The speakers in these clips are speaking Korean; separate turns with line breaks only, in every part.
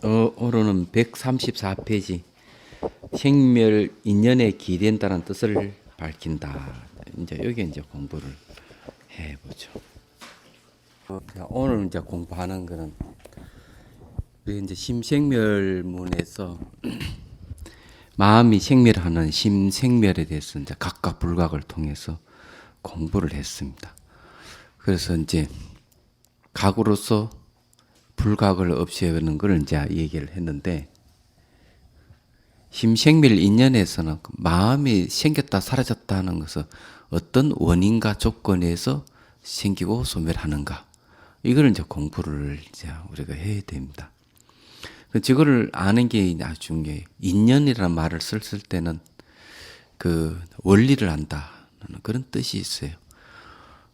오늘은 134페이지 생멸 인연에 기된다는 뜻을 밝힌다. 이제 여기 이제 공부를 해보죠. 오늘 이제 공부하는 거는 우리 이제 심생멸문에서 마음이 생멸하는 심생멸에 대해서 이제 각각 불각을 통해서 공부를 했습니다. 그래서 이제 각으로서 불각을 없애는 걸 이제 얘기를 했는데, 심생멸 인연에서는 마음이 생겼다 사라졌다는 것은 어떤 원인과 조건에서 생기고 소멸하는가, 이걸 이제 공부를 이제 우리가 해야 됩니다. 저거를 아는 게 아주 중요해요. 인연이라는 말을 쓸 때는 그 원리를 안다는 그런 뜻이 있어요.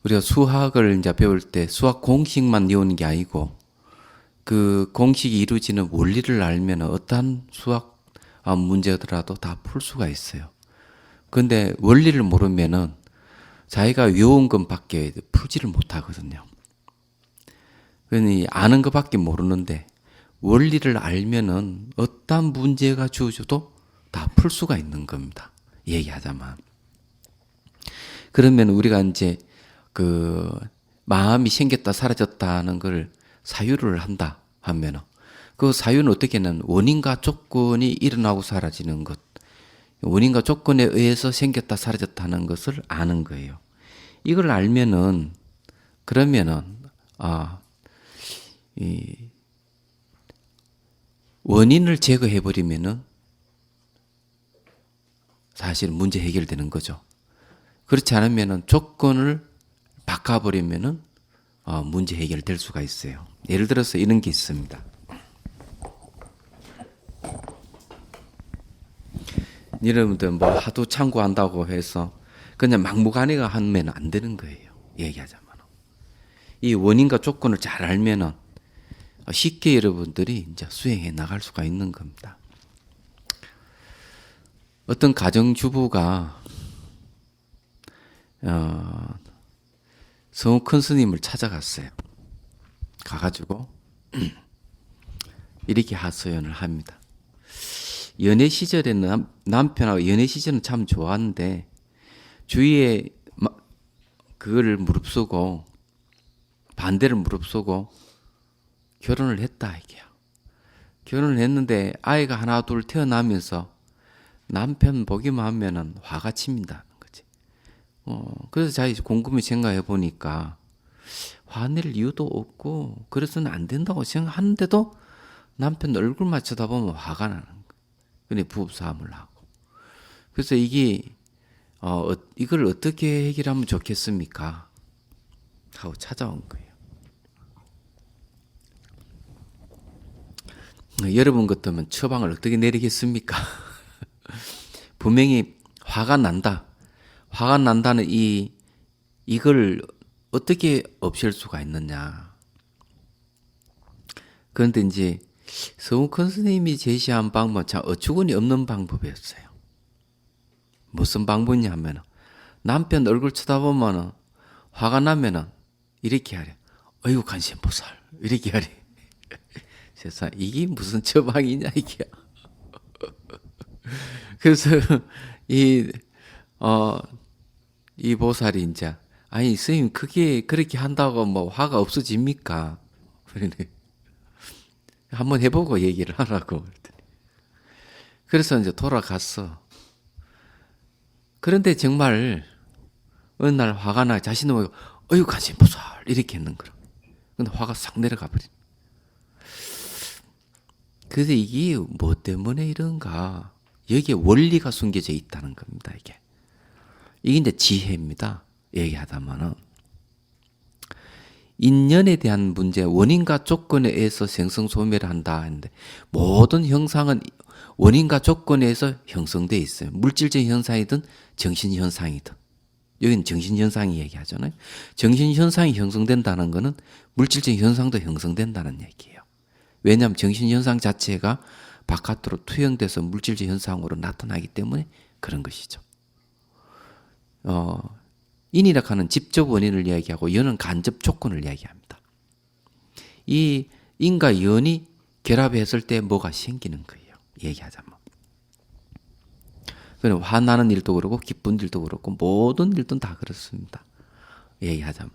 우리가 수학을 이제 배울 때 수학 공식만 외우는 게 아니고, 그 공식이 이루어지는 원리를 알면 어떠한 수학 문제더라도 다 풀 수가 있어요. 그런데 원리를 모르면은 자기가 외운 것밖에 풀지를 못하거든요. 그러니 아는 것밖에 모르는데 원리를 알면은 어떠한 문제가 주어져도 다 풀 수가 있는 겁니다. 얘기하자면. 그러면 우리가 이제 그 마음이 생겼다 사라졌다는 걸 사유를 한다 하면은, 그 사유는 어떻게는 원인과 조건이 일어나고 사라지는 것, 원인과 조건에 의해서 생겼다 사라졌다는 것을 아는 거예요. 이걸 알면은, 그러면은 이 원인을 제거해 버리면은 사실 문제 해결되는 거죠. 그렇지 않으면은 조건을 바꿔버리면은 문제 해결될 수가 있어요. 예를 들어서 이런 게 있습니다. 여러분들 뭐 하도 참고한다고 해서 그냥 막무가내가 하면 안 되는 거예요. 얘기하자면. 이 원인과 조건을 잘 알면은 쉽게 여러분들이 이제 수행해 나갈 수가 있는 겁니다. 어떤 가정주부가 성우 큰 스님을 찾아갔어요. 가가지고 이렇게 하소연을 합니다. 연애 시절에는 남편하고 연애 시절은 참 좋았는데 주위에 그거를 무릅쓰고 반대를 무릅쓰고 결혼을 했다 이게요. 결혼을 했는데 아이가 하나 둘 태어나면서 남편 보기만 하면은 화가 칩니다. 그치? 그래서 자기 곰곰이 생각해 보니까 화낼 이유도 없고 그래서는 안 된다고 생각하는데도 남편 얼굴만 쳐다보면 화가 나는 거예요. 근데 부부싸움을 하고. 그래서 이게 이걸 어떻게 해결하면 좋겠습니까? 하고 찾아온 거예요. 여러분 같으면 처방을 어떻게 내리겠습니까? 분명히 화가 난다. 화가 난다는 이걸 어떻게 없앨 수가 있느냐. 그런데 이제 성우 큰 스님이 제시한 방법은 참 어처구니 없는 방법이었어요. 무슨 방법이냐 하면, 남편 얼굴 쳐다보면 화가 나면 이렇게 하래. 어이구 관심보살. 이렇게 하래. 세상 이게 무슨 처방이냐 이게. 그래서 이 보살이 이제, 아니 스님 그게 그렇게 한다고 뭐 화가 없어집니까? 그러네. 한번 해보고 얘기를 하라고. 그래서 이제 돌아갔어. 그런데 정말 어느 날 화가 나 자신도 모르고 어이구 관심보살 이렇게 했는 거라. 근데 화가 싹 내려가 버린. 그래서 이게 뭐 때문에 이런가? 여기에 원리가 숨겨져 있다는 겁니다. 이게 이제 지혜입니다. 얘기하다마는 인연에 대한 문제, 원인과 조건에 의해서 생성소멸을 한다 했는데, 모든 형상은 원인과 조건에 의해서 형성되어 있어요. 물질적 현상이든 정신현상이든. 여기는 정신현상이 얘기하잖아요. 정신현상이 형성된다는 것은 물질적 현상도 형성된다는 얘기예요. 왜냐하면 정신현상 자체가 바깥으로 투영돼서 물질적 현상으로 나타나기 때문에 그런 것이죠. 인이라고 하는 직접 원인을 이야기하고 연은 간접 조건을 이야기합니다. 이 인과 연이 결합했을 때 뭐가 생기는 거예요. 얘기하자면. 그럼 화나는 일도 그렇고 기쁜 일도 그렇고 모든 일도 다 그렇습니다. 얘기하자면.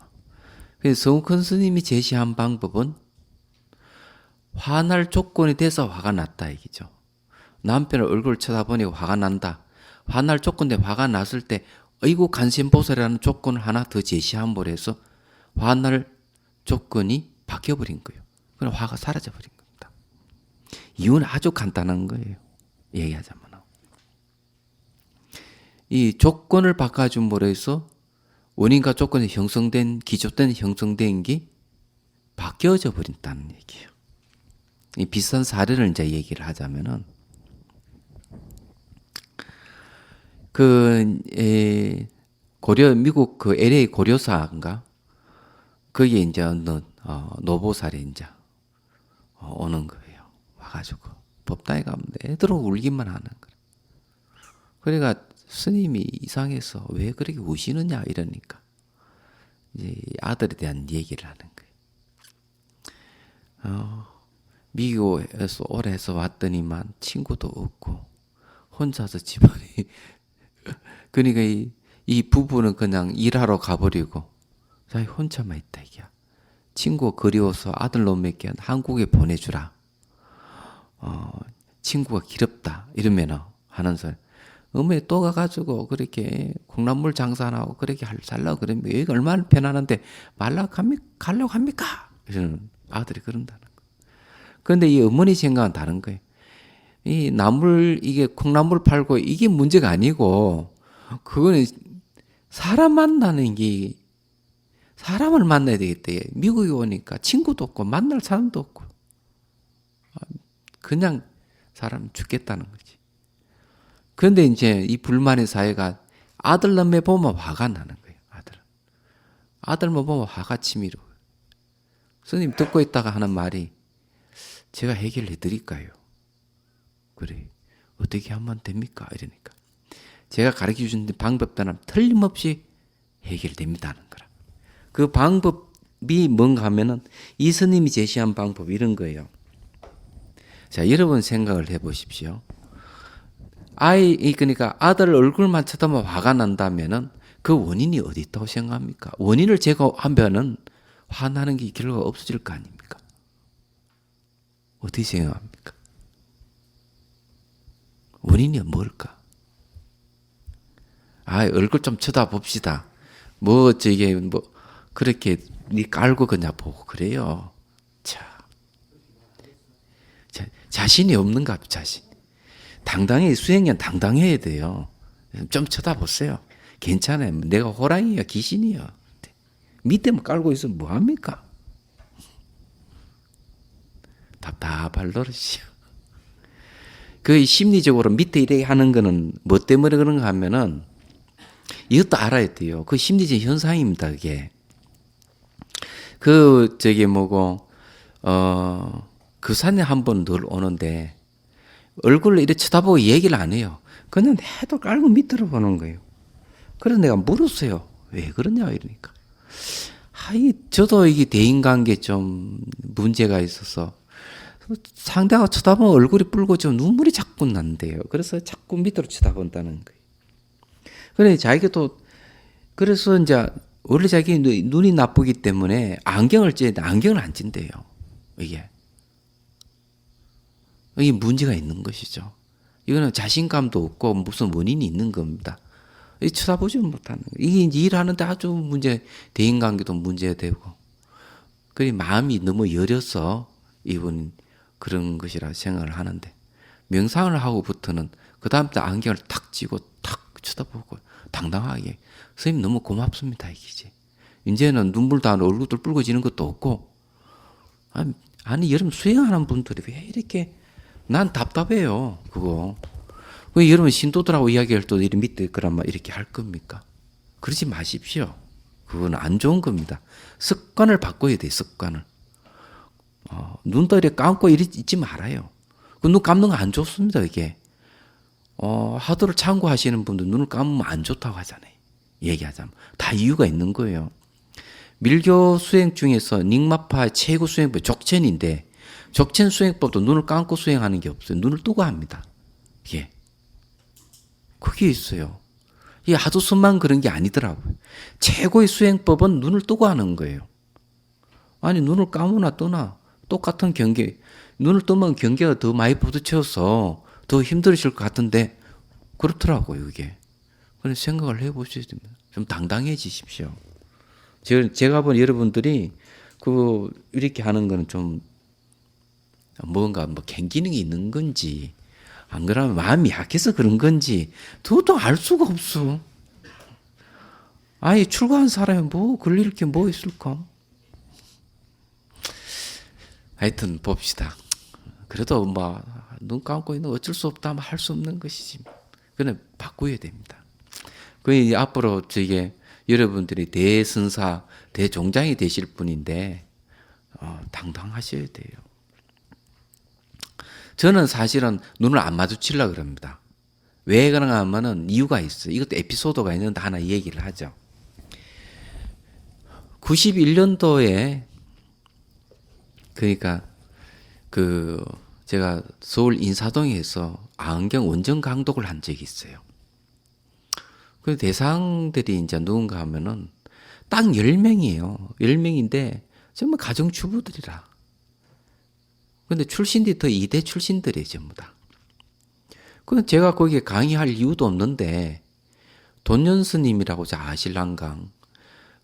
그래서 성큰 스님이 제시한 방법은 화날 조건이 돼서 화가 났다 얘기죠. 남편의 얼굴을 쳐다보니 화가 난다. 화날 조건 때 화가 났을 때 어이구 간신보살이라는 조건을 하나 더 제시함으로 해서 화날 조건이 바뀌어버린 거예요. 그럼 화가 사라져버린 겁니다. 이유는 아주 간단한 거예요. 얘기하자면. 이 조건을 바꿔줌으로 해서 원인과 조건이 형성된, 기존된 형성된 게 바뀌어져 버린다는 얘기예요. 이 비슷한 사례를 이제 얘기를 하자면은, 미국 그 LA 고려사인가? 거기에 이제 어느, 노보살이 이제, 오는 거예요. 와가지고, 법당에 가면 애들은 울기만 하는 거예요. 그러니까 스님이 이상해서 왜 그렇게 우시느냐 이러니까 이제 아들에 대한 얘기를 하는 거예요. 미국에서 오래 해서 왔더니만 친구도 없고 혼자서 집안이 그러니까 이 부부는 그냥 일하러 가버리고 자기 혼자만 있다 이게야. 친구가 그리워서 아들 놈에게 한국에 보내주라. 친구가 길었다 이러면 하는 소리. 어머니 또 가가지고 그렇게 콩나물 장사하고 그렇게 살라고 그러면 여기 얼마나 편안한데 가려고 합니까? 이러는 아들이 그런다는 거예요. 그런데 이 어머니 생각은 다른 거예요. 이 이게 콩나물 팔고 이게 문제가 아니고 그거는 사람 만나는 게 사람을 만나야 되겠대. 미국에 오니까 친구도 없고 만날 사람도 없고 그냥 사람 죽겠다는 거지. 그런데 이제 이 불만의 사회가 아들놈에 보면 화가 나는 거예요. 아들만 보면 화가 치밀어. 스님 듣고 있다가 하는 말이 제가 해결해 드릴까요? 그래. 어떻게 하면 됩니까? 이러니까. 제가 가르쳐 준 방법 따라 틀림없이 해결됩니다. 하는 거라. 그 방법이 뭔가 하면은 이 스님이 제시한 방법이 이런 거예요. 자, 여러분 생각을 해 보십시오. 그러니까 아들 얼굴만 쳐다보면 화가 난다면은 그 원인이 어디 있다고 생각합니까? 원인을 제거하면은 화나는 게 결과가 없어질 거 아닙니까? 어떻게 생각합니까? 원인이 뭘까? 얼굴 좀 쳐다봅시다. 그렇게 깔고 그냥 보고 그래요. 자신이 없는가, 자신. 당당히 수행nhân 당당해야 돼요. 좀 쳐다보세요. 괜찮아요. 내가 호랑이야 귀신이야. 밑에만 깔고 있으면 뭐합니까? 답답할 노릇이요. 그 심리적으로 밑에 이렇게 하는 거는 뭐 때문에 그런가 하면은 이것도 알아야 돼요. 그 심리적 현상입니다. 그게 그 산에 한 번 늘 오는데 얼굴을 이렇게 쳐다보고 얘기를 안 해요. 그냥 해도 깔고 밑으로 보는 거예요. 그래서 내가 물었어요. 왜 그러냐 이러니까. 저도 이게 대인관계 좀 문제가 있어서 상대가 쳐다보면 얼굴이 붉고 좀 눈물이 자꾸 난대요. 그래서 자꾸 밑으로 쳐다본다는 거예요. 그래서 이제 원래 자기 눈이 나쁘기 때문에 안경을 안 찐대요. 이게 문제가 있는 것이죠. 이거는 자신감도 없고 무슨 원인이 있는 겁니다. 쳐다보지 못하는 거예요. 이게 일하는데 아주 대인관계도 문제되고, 마음이 너무 여려서 이분 그런 것이라 생각을 하는데, 명상을 하고부터는 그 다음부터 안경을 탁 찌고 탁 쳐다보고 당당하게 선생님 너무 고맙습니다 이기지. 이제는 눈물도 안 얼굴도 붉어지는 것도 없고, 여러분 수행하는 분들이 왜 이렇게 난 답답해요. 그거. 왜 여러분 신도들하고 이야기할 때 밑에 그러면 이렇게 할 겁니까? 그러지 마십시오. 그건 안 좋은 겁니다. 습관을 바꿔야 돼요. 습관을. 눈도 이렇게 감고 있지 말아요. 그 눈 감는 거 안 좋습니다. 이게. 하도를 참고하시는 분들 눈을 감으면 안 좋다고 하잖아요. 얘기하자면. 다 이유가 있는 거예요. 밀교 수행 중에서 닉마파 최고 수행법 족천인데 족천 수행법도 눈을 감고 수행하는 게 없어요. 눈을 뜨고 합니다. 예. 그게 있어요. 이 하도수만 그런 게 아니더라고요. 최고의 수행법은 눈을 뜨고 하는 거예요. 아니 눈을 감으나 뜨나 똑같은 경계. 눈을 뜨면 경계가 더 많이 부딪혀서 더 힘들으실 것 같은데 그렇더라고요. 이게. 그래서 생각을 해보셔야 됩니다. 좀 당당해지십시오. 제가 본 여러분들이 이렇게 하는 거는 좀 뭔가 갱기능이 있는 건지 안 그러면 마음이 약해서 그런 건지 도통 알 수가 없어. 아니 출가한 사람이 걸릴 게 뭐 있을까? 하여튼 봅시다. 그래도 눈 감고 있는 어쩔 수 없다 하면 할 수 없는 것이지. 그냥 바꾸어야 됩니다. 그 앞으로 여러분들이 대선사, 대종장이 되실 분인데 당당하셔야 돼요. 저는 사실은 눈을 안 마주치려고 그럽니다. 왜 그런가 하면은 이유가 있어요. 이것도 에피소드가 있는데 하나 얘기를 하죠. 91년도에 그러니까 제가 서울 인사동에서 안경 원정 강독을 한 적이 있어요. 그 대상들이 이제 누군가 하면은 딱 10명이에요. 10명인데 정말 가정주부들이라. 근데 출신들이 더 이대 출신들이에요, 전부 다. 그럼 제가 거기에 강의할 이유도 없는데 돈연 스님이라고 아실랑강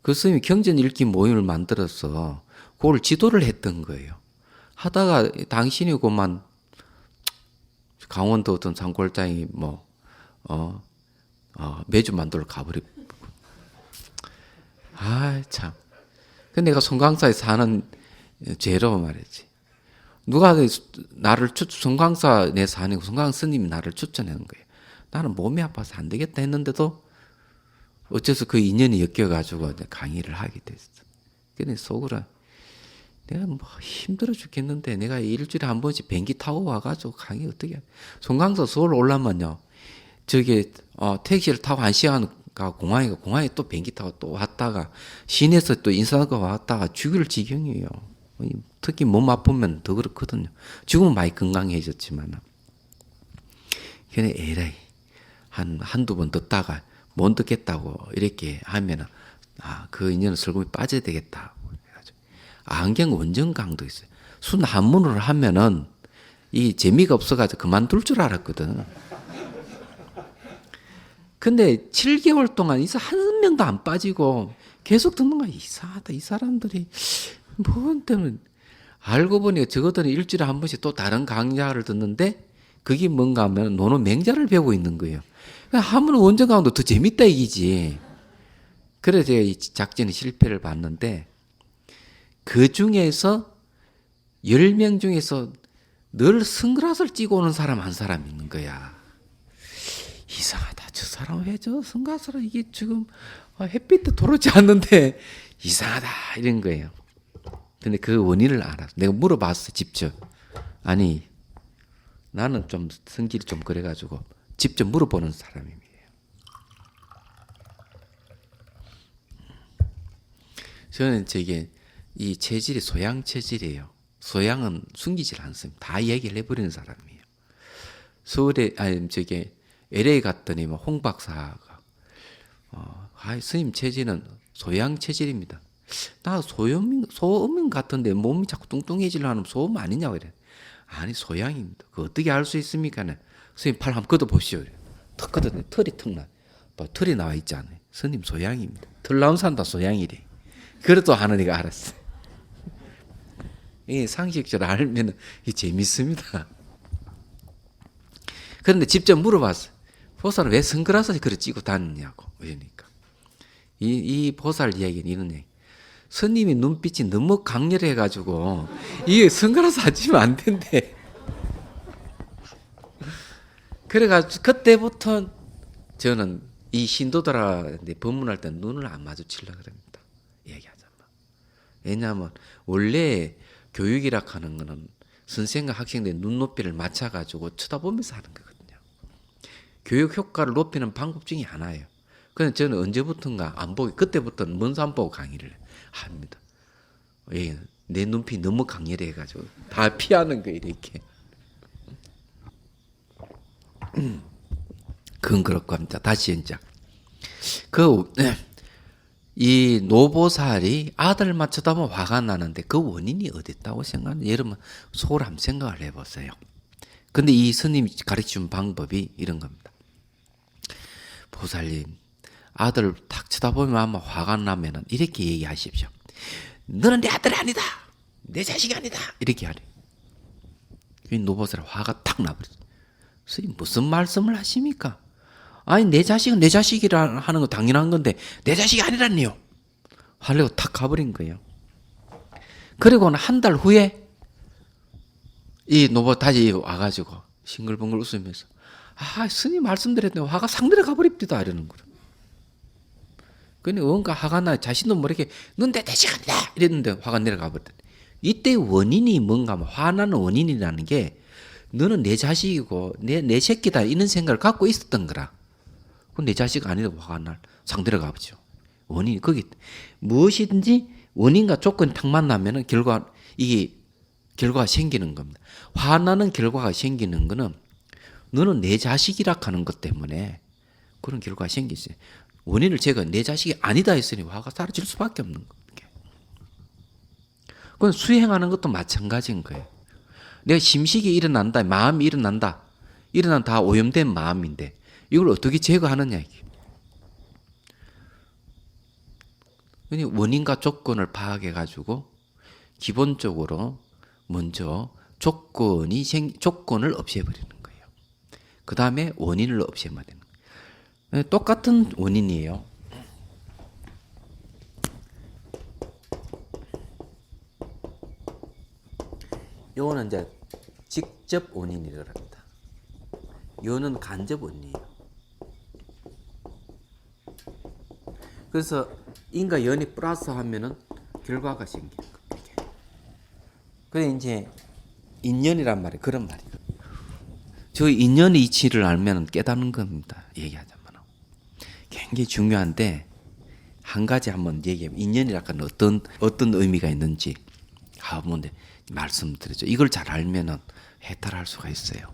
그 스님이 경전 읽기 모임을 만들어서 그걸 지도를 했던 거예요. 하다가 당신이 그만 강원도 어떤 산골장이 매주 만들어 가버리고. 참. 근데 내가 송강사에 사는 죄로 말이지. 누가 나를 송강사 내 사니고 송강 스님이 나를 추천하는 거예요. 나는 몸이 아파서 안 되겠다 했는데도 어째서 그 인연이 엮여가지고 강의를 하게 됐어. 근데 속으로 내가 힘들어 죽겠는데 내가 일주일에 한 번씩 비행기 타고 와가지고 강의 어떻게 해. 송강사 서울 올라면요. 택시를 타고 1시간 가 공항에 또 비행기 타고 또 왔다가 시내에서 또 인사하고 왔다가 죽을 지경이에요. 특히 몸 아프면 더 그렇거든요. 지금은 많이 건강해졌지만. 그냥 에라이 한두 번 듣다가 못 듣겠다고 이렇게 하면은 그 인연은 슬금이 빠져야 되겠다. 안경 원정 강도 있어요. 순 한문으로 하면은 이 재미가 없어가지고 그만둘 줄 알았거든. 근데 7개월 동안 한 명도 안 빠지고 계속 듣는 거야. 이상하다. 이 사람들이 뭐 때문에 알고 보니 저것들은 일주일에 한 번씩 또 다른 강좌를 듣는데 그게 뭔가 하면 노는 맹자를 배우고 있는 거예요. 하면 원정 강도 더 재밌다 이기지. 그래서 제가 이 작전에 실패를 봤는데 그 중에서 10명 중에서 늘 선글라스를 찍고 오는 사람 한 사람 있는 거야. 이상하다. 저 사람 왜 저 선글라스를 이게 지금 햇빛도 들어오지 않는데 이상하다 이런 거예요. 근데 그 원인을 알았어. 내가 물어봤어 직접. 아니 나는 좀 성질이 좀 그래가지고 직접 물어보는 사람이에요. 저는 이 체질이 소양 체질이에요. 소양은 숨기질 않습니다. 다 얘기를 해버리는 사람이에요. 서울에 LA 갔더니 홍 박사가 스님 체질은 소양 체질입니다. 나 소음 같은데 몸이 자꾸 뚱뚱해지려 하는 소음 아니냐고 그래. 아니 소양입니다. 그 어떻게 알 수 있습니까? 스님 팔 한번 걷어보시오. 턱 걷었더니 털이 턱나. 털이 나와 있지 않아요. 스님 소양입니다. 털 나온 사람 다 소양이래. 그래도 하느니가 알았어. 이 상식적으로 알면 재밌습니다. 그런데 직접 물어봤어. 보살은 왜 선글라스를 그래 찍고 다니냐고. 그러니까. 이 보살 이야기는 이런 얘기. 스님이 눈빛이 너무 강렬해가지고, 이게 선글라스 안 찍으면 안 된대. 그래가지고, 그때부터 저는 이 신도들한테 법문할 때 눈을 안 마주치려고 합니다. 얘기하자면. 왜냐하면, 원래 교육이라 하는 거는 선생과 학생들의 눈높이를 맞춰가지고 쳐다보면서 하는 거거든요. 교육 효과를 높이는 방법 중에 하나예요. 그래서 저는 언제부턴가 안 보고, 그때부터는 먼저 안 보고 강의를 합니다. 예, 내 눈빛이 너무 강렬해가지고 다 피하는 거 이렇게. 그건 그렇고 합니다. 다시 이제 이 노보살이 아들만 쳐다보면 화가 나는데 그 원인이 어디 있다고 생각하는지 여러분 속으로 한번 생각을 해보세요. 근데 이 스님이 가르쳐준 방법이 이런 겁니다. 보살님, 아들 탁 쳐다보면 아마 화가 나면은 이렇게 얘기하십시오. 너는 내 아들이 아니다. 내 자식이 아니다. 이렇게 하래. 이 노보살 화가 탁 나버렸어. 스님 무슨 말씀을 하십니까? 아니 내 자식은 내 자식이라 하는 거 당연한 건데 내 자식이 아니라니요. 하려고 탁 가버린 거예요. 그리고는 한 달 후에 이 노보 다시 와가지고 싱글벙글 웃으면서 스님 말씀드렸더니 화가 상 내려가버립니다 이러는 거예요. 그러니 뭔가 화가 나 자신도 모르게 넌 내 자식 아니다 이랬는데 화가 내려가버렸다. 이때 원인이 뭔가 하면 화나는 원인이라는 게 너는 내 자식이고 내 새끼다 이런 생각을 갖고 있었던 거라. 그건 내 자식 아니다 화가 날 상대로 가보죠. 원인이 거기 무엇이든지 원인과 조건이 탁 만나면은 결과가 생기는 겁니다. 화나는 결과가 생기는 거는 너는 내 자식이라 하는 것 때문에 그런 결과가 생기지. 원인을 제가 내 자식이 아니다 했으니 화가 사라질 수밖에 없는 거예요. 그건 수행하는 것도 마찬가지인 거예요. 내가 심식이 일어난다, 마음이 일어난다. 일어난 다 오염된 마음인데 이걸 어떻게 제거하느냐 이게. 원인과 조건을 파악해 가지고 기본적으로 먼저 조건을 없애버리는 거예요. 그 다음에 원인을 없애버리는 거예요. 똑같은 원인이에요. 요거는 이제 직접 원인이라고 합니다. 요는 간접 원인이에요. 그래서 인과 연이 플러스 하면은 결과가 생기는 겁니다. 그래 이제 인연이란 말이 그런 말이에요. 저 인연의 이치를 알면 깨닫는 겁니다. 얘기하자면 굉장히 중요한데 한 가지 한번 얘기하면 인연이라는 어떤 의미가 있는지 한번 말씀드리죠. 이걸 잘 알면은 해탈할 수가 있어요.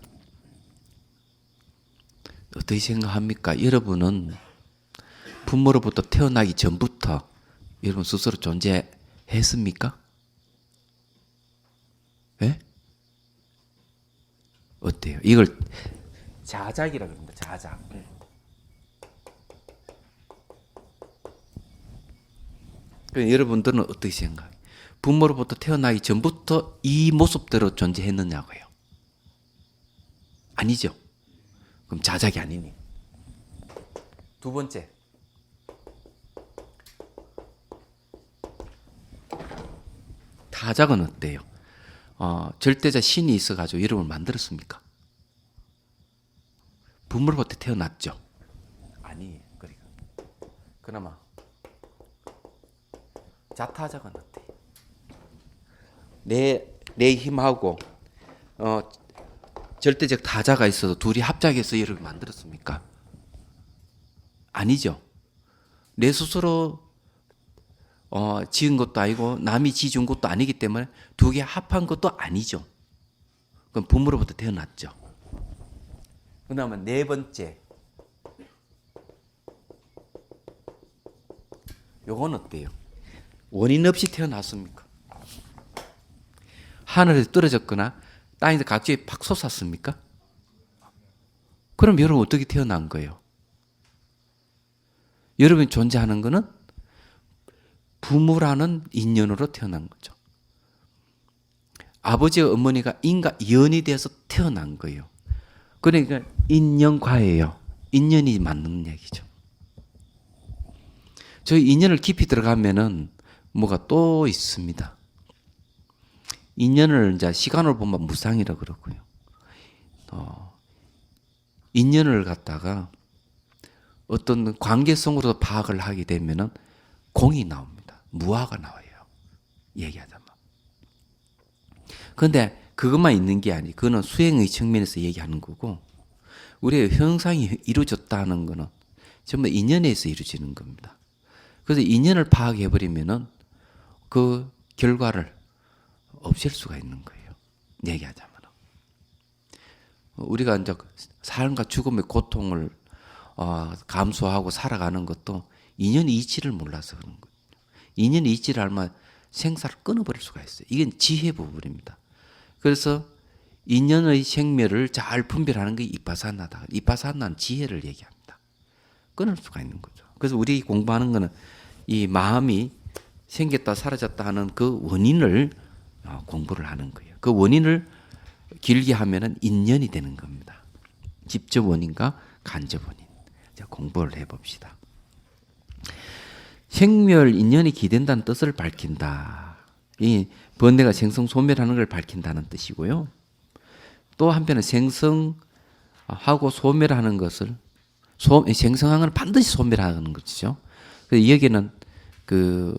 어떻게 생각합니까? 여러분은 부모로부터 태어나기 전부터 여러분 스스로 존재했습니까? 예? 어때요? 이걸 자작이라고 합니다. 자작. 그러니까 여러분들은 어떻게 생각해요? 부모로부터 태어나기 전부터 이 모습대로 존재했느냐고요? 아니죠. 그럼 자작이 아니니. 두 번째. 타작은 어때요? 절대자 신이 있어가지고 여러분을 만들었습니까? 부모로부터 태어났죠? 아니에요. 그러니까. 그나마 자타작은 어때요? 내 힘하고 절대적 타자가 있어도 둘이 합작해서 여러분을 만들었습니까? 아니죠. 내 스스로 지은 것도 아니고 남이 지준 것도 아니기 때문에 두 개 합한 것도 아니죠. 그럼 부모로부터 태어났죠. 그 다음에 네 번째. 요건 어때요? 원인 없이 태어났습니까? 하늘에서 떨어졌거나 땅에서 갑자기 팍 솟았습니까? 그럼 여러분 어떻게 태어난 거예요? 여러분이 존재하는 것은 부모라는 인연으로 태어난 거죠. 아버지와 어머니가 인과 연이 돼서 태어난 거예요. 그러니까 인연과예요. 인연이 맞는 얘기죠. 저희 인연을 깊이 들어가면은 뭐가 또 있습니다. 인연을 이제 시간을 보면 무상이라 그러고요. 인연을 갖다가 어떤 관계성으로 파악을 하게 되면은 공이 나옵니다. 무아가 나와요. 얘기하자면. 그런데 그것만 있는 게 아니. 그거는 수행의 측면에서 얘기하는 거고, 우리의 형상이 이루어졌다는 거는 전부 인연에서 이루어지는 겁니다. 그래서 인연을 파악해 버리면은 그 결과를 없앨 수가 있는 거예요. 얘기하자면. 우리가 이제 삶과 죽음의 고통을 감수하고 살아가는 것도 인연의 이치를 몰라서 그런 거예요. 인연의 이치를 알면 생사를 끊어버릴 수가 있어요. 이건 지혜 부분입니다. 그래서 인연의 생멸을 잘 분별하는 게 이빠사나다. 이빠사나는 지혜를 얘기합니다. 끊을 수가 있는 거죠. 그래서 우리 공부하는 거는 이 마음이 생겼다 사라졌다 하는 그 원인을 공부를 하는 거예요. 그 원인을 길게 하면은 인연이 되는 겁니다. 직접 원인과 간접 원인. 자, 공부를 해봅시다. 생멸 인연이 기된다는 뜻을 밝힌다. 이 번뇌가 생성 소멸하는 걸 밝힌다는 뜻이고요. 또 한편은 생성하고 소멸하는 것을 생성하는 건 반드시 소멸하는 것이죠. 그래서 여기는 그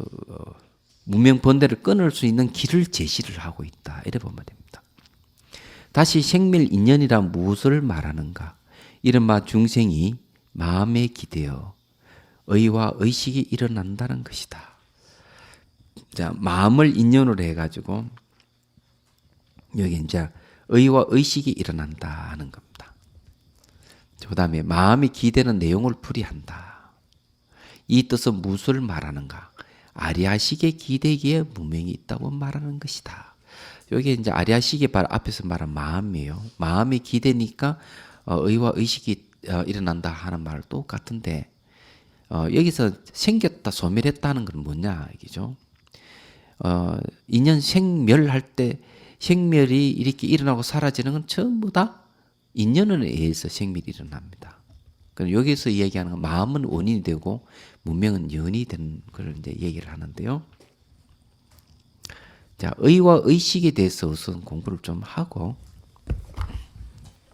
무명 번뇌를 끊을 수 있는 길을 제시를 하고 있다. 이래 보면 됩니다. 다시 생멸 인연이란 무엇을 말하는가? 이른바 중생이 마음에 기대어 의와 의식이 일어난다는 것이다. 자, 마음을 인연으로 해가지고 여기 이제 의와 의식이 일어난다 하는 겁니다. 그 다음에 마음이 기대는 내용을 풀이한다. 이 뜻은 무엇을 말하는가? 아리아식의 기대기에 무명이 있다고 말하는 것이다. 여기 이제 아리아식이 바로 앞에서 말한 마음이에요. 마음이 기대니까 의와 의식이 일어난다 하는 말 똑같은데 여기서 생겼다 소멸했다는 건 뭐냐 이기죠. 인연 생멸할 때 생멸이 이렇게 일어나고 사라지는 건 전부 다 인연에 의해서 생멸이 일어납니다. 그럼 여기서 이야기하는 건 마음은 원인이 되고 문명은 연이 되는 걸 이제 얘기를 하는데요. 자, 의와 의식에 대해서 우선 공부를 좀 하고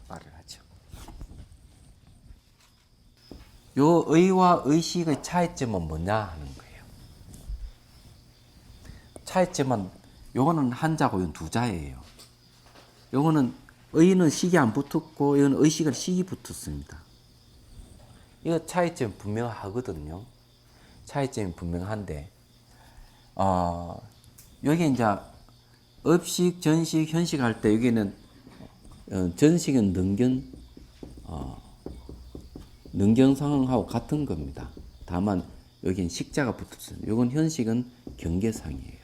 말을 하죠. 요 의와 의식의 차이점은 뭐냐 하는 거예요. 차이점은 요거는 한자고 이건 두자예요. 요거는 의는 식이 안 붙었고 이건 의식은 식이 붙었습니다. 이거 차이점 분명하거든요. 차이점이 분명한데 여기 이제 업식, 전식, 현식 할 때 여기는 전식은 능견 상황하고 같은 겁니다. 다만 여기는 식자가 붙었어요. 이건 현식은 경계상이에요.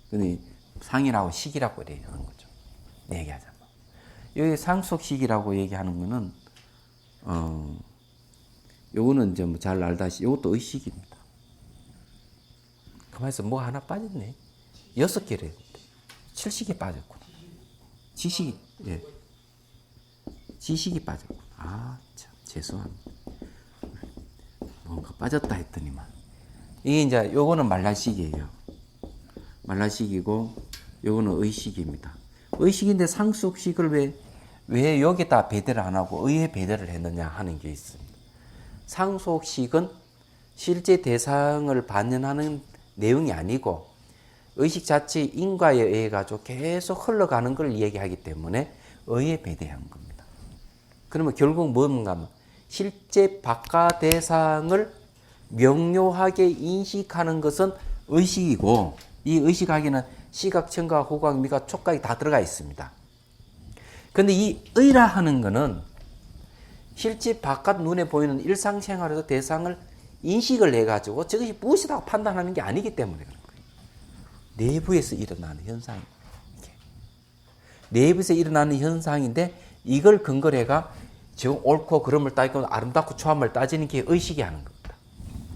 근데 상이라고 식이라고 얘기하는 거죠. 얘기하자면 여기 상속식이라고 얘기하는 거는 요거는 이제 뭐 잘 알다시피 이것도 의식입니다. 가만히 있어 뭐 하나 빠졌네. 6개래. 7식이 빠졌구나. 지식이 예. 지식이 빠졌구나. 아, 참 죄송합니다. 뭔가 빠졌다 했더니만 이게 이제 요거는 말라식이에요. 말라식이고 요거는 의식입니다. 의식인데 상속식을 왜 여기다 배대를 안 하고 의에 배대를 했느냐 하는 게 있습니다. 상속식은 실제 대상을 반영하는 내용이 아니고 의식 자체 인과에 의해 가지고 계속 흘러가는 걸 얘기하기 때문에 의에 배대한 겁니다. 그러면 결국 뭔가 하면 실제 바깥 대상을 명료하게 인식하는 것은 의식이고 이 의식하기는 시각, 청각, 후각, 미각, 촉각이 다 들어가 있습니다. 그런데 이 의라 하는 것은 실제 바깥 눈에 보이는 일상생활에서 대상을 인식을 해가지고 저것이 무엇이라고 판단하는 게 아니기 때문에 그런 거예요. 내부에서 일어나는 현상입니다. 내부에서 일어나는 현상인데 이걸 근거로 해가 지금 옳고 그름을 따지고 아름답고 추함을 따지는 게 의식이 하는 겁니다.